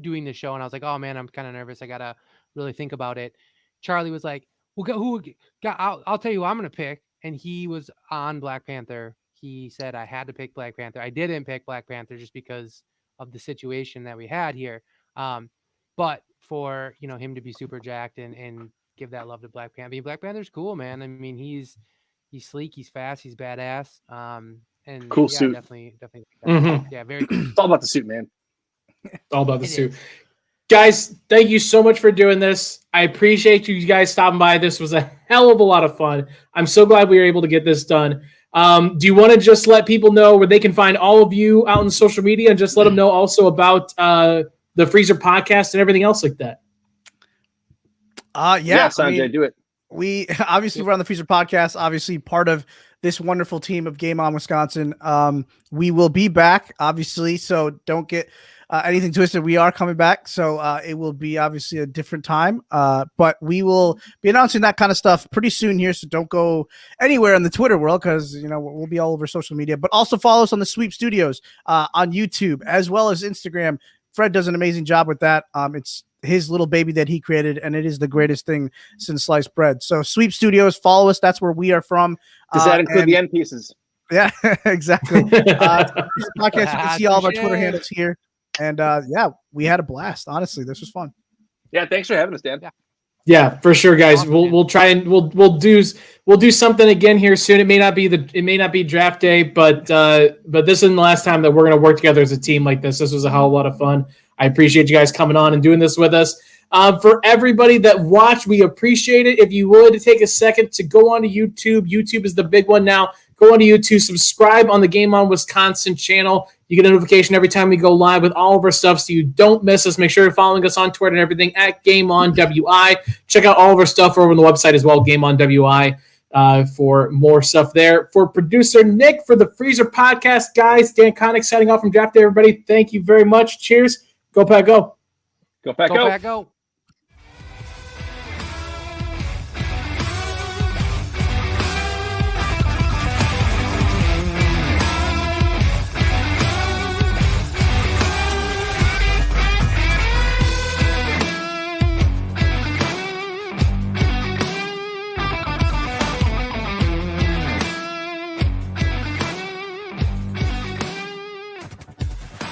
doing the show, and I was like, oh man, I'm kind of nervous, I gotta really think about it. Charlie was like, well, I'll tell you who I'm gonna pick, and he was on Black Panther. he said I had to pick Black Panther. I didn't pick Black Panther just because of the situation that we had here. But for him to be super jacked and give that love to Black Panther. I mean, Black Panther's cool, man. I mean, he's sleek, he's fast, he's badass. And cool suit. Definitely. Mm-hmm. Yeah, very cool. It's all about the suit, man. All about the suit. Guys, thank you so much for doing this. I appreciate you guys stopping by. This was a hell of a lot of fun. I'm so glad we were able to get this done. Do you want to just let people know where they can find all of you out on social media, and just let them know also about the Freezer podcast and everything else like that? Yeah, Sanjay, do it. We obviously run the Freezer podcast, obviously part of this wonderful team of Game On Wisconsin. We will be back, obviously, so don't get anything twisted. We are coming back, so it will be obviously a different time, but we will be announcing that kind of stuff pretty soon here, so don't go anywhere in the Twitter world, because we'll be all over social media. But also follow us on the Sweep Studios on YouTube as well as Instagram. Fred does an amazing job with that. It's his little baby that he created, and it is the greatest thing since sliced bread. So Sweep Studios, follow us. That's where we are from. Does that include the end pieces? Yeah, exactly. Podcast, you can see all of our Twitter handles here. And we had a blast. Honestly, this was fun. Yeah, thanks for having us, Dan. Yeah, for sure, guys. We'll try and we'll do something again here soon. It may not be draft day, but this isn't the last time that we're gonna work together as a team like this. This was a hell of a lot of fun. I appreciate you guys coming on and doing this with us. For everybody that watched, we appreciate it. If you would take a second to go onto YouTube. YouTube is the big one now. Go onto YouTube, subscribe on the Game On Wisconsin channel. You get a notification every time we go live with all of our stuff, so you don't miss us. Make sure you're following us on Twitter and everything at Game On WI. Check out all of our stuff over on the website as well, Game On WI, for more stuff there. For producer Nick, for the Freezer podcast, guys, Dan Connick signing off from Draft Day, everybody. Thank you very much. Cheers. Go Pack Go. Go Pack Go. Go Pack Go.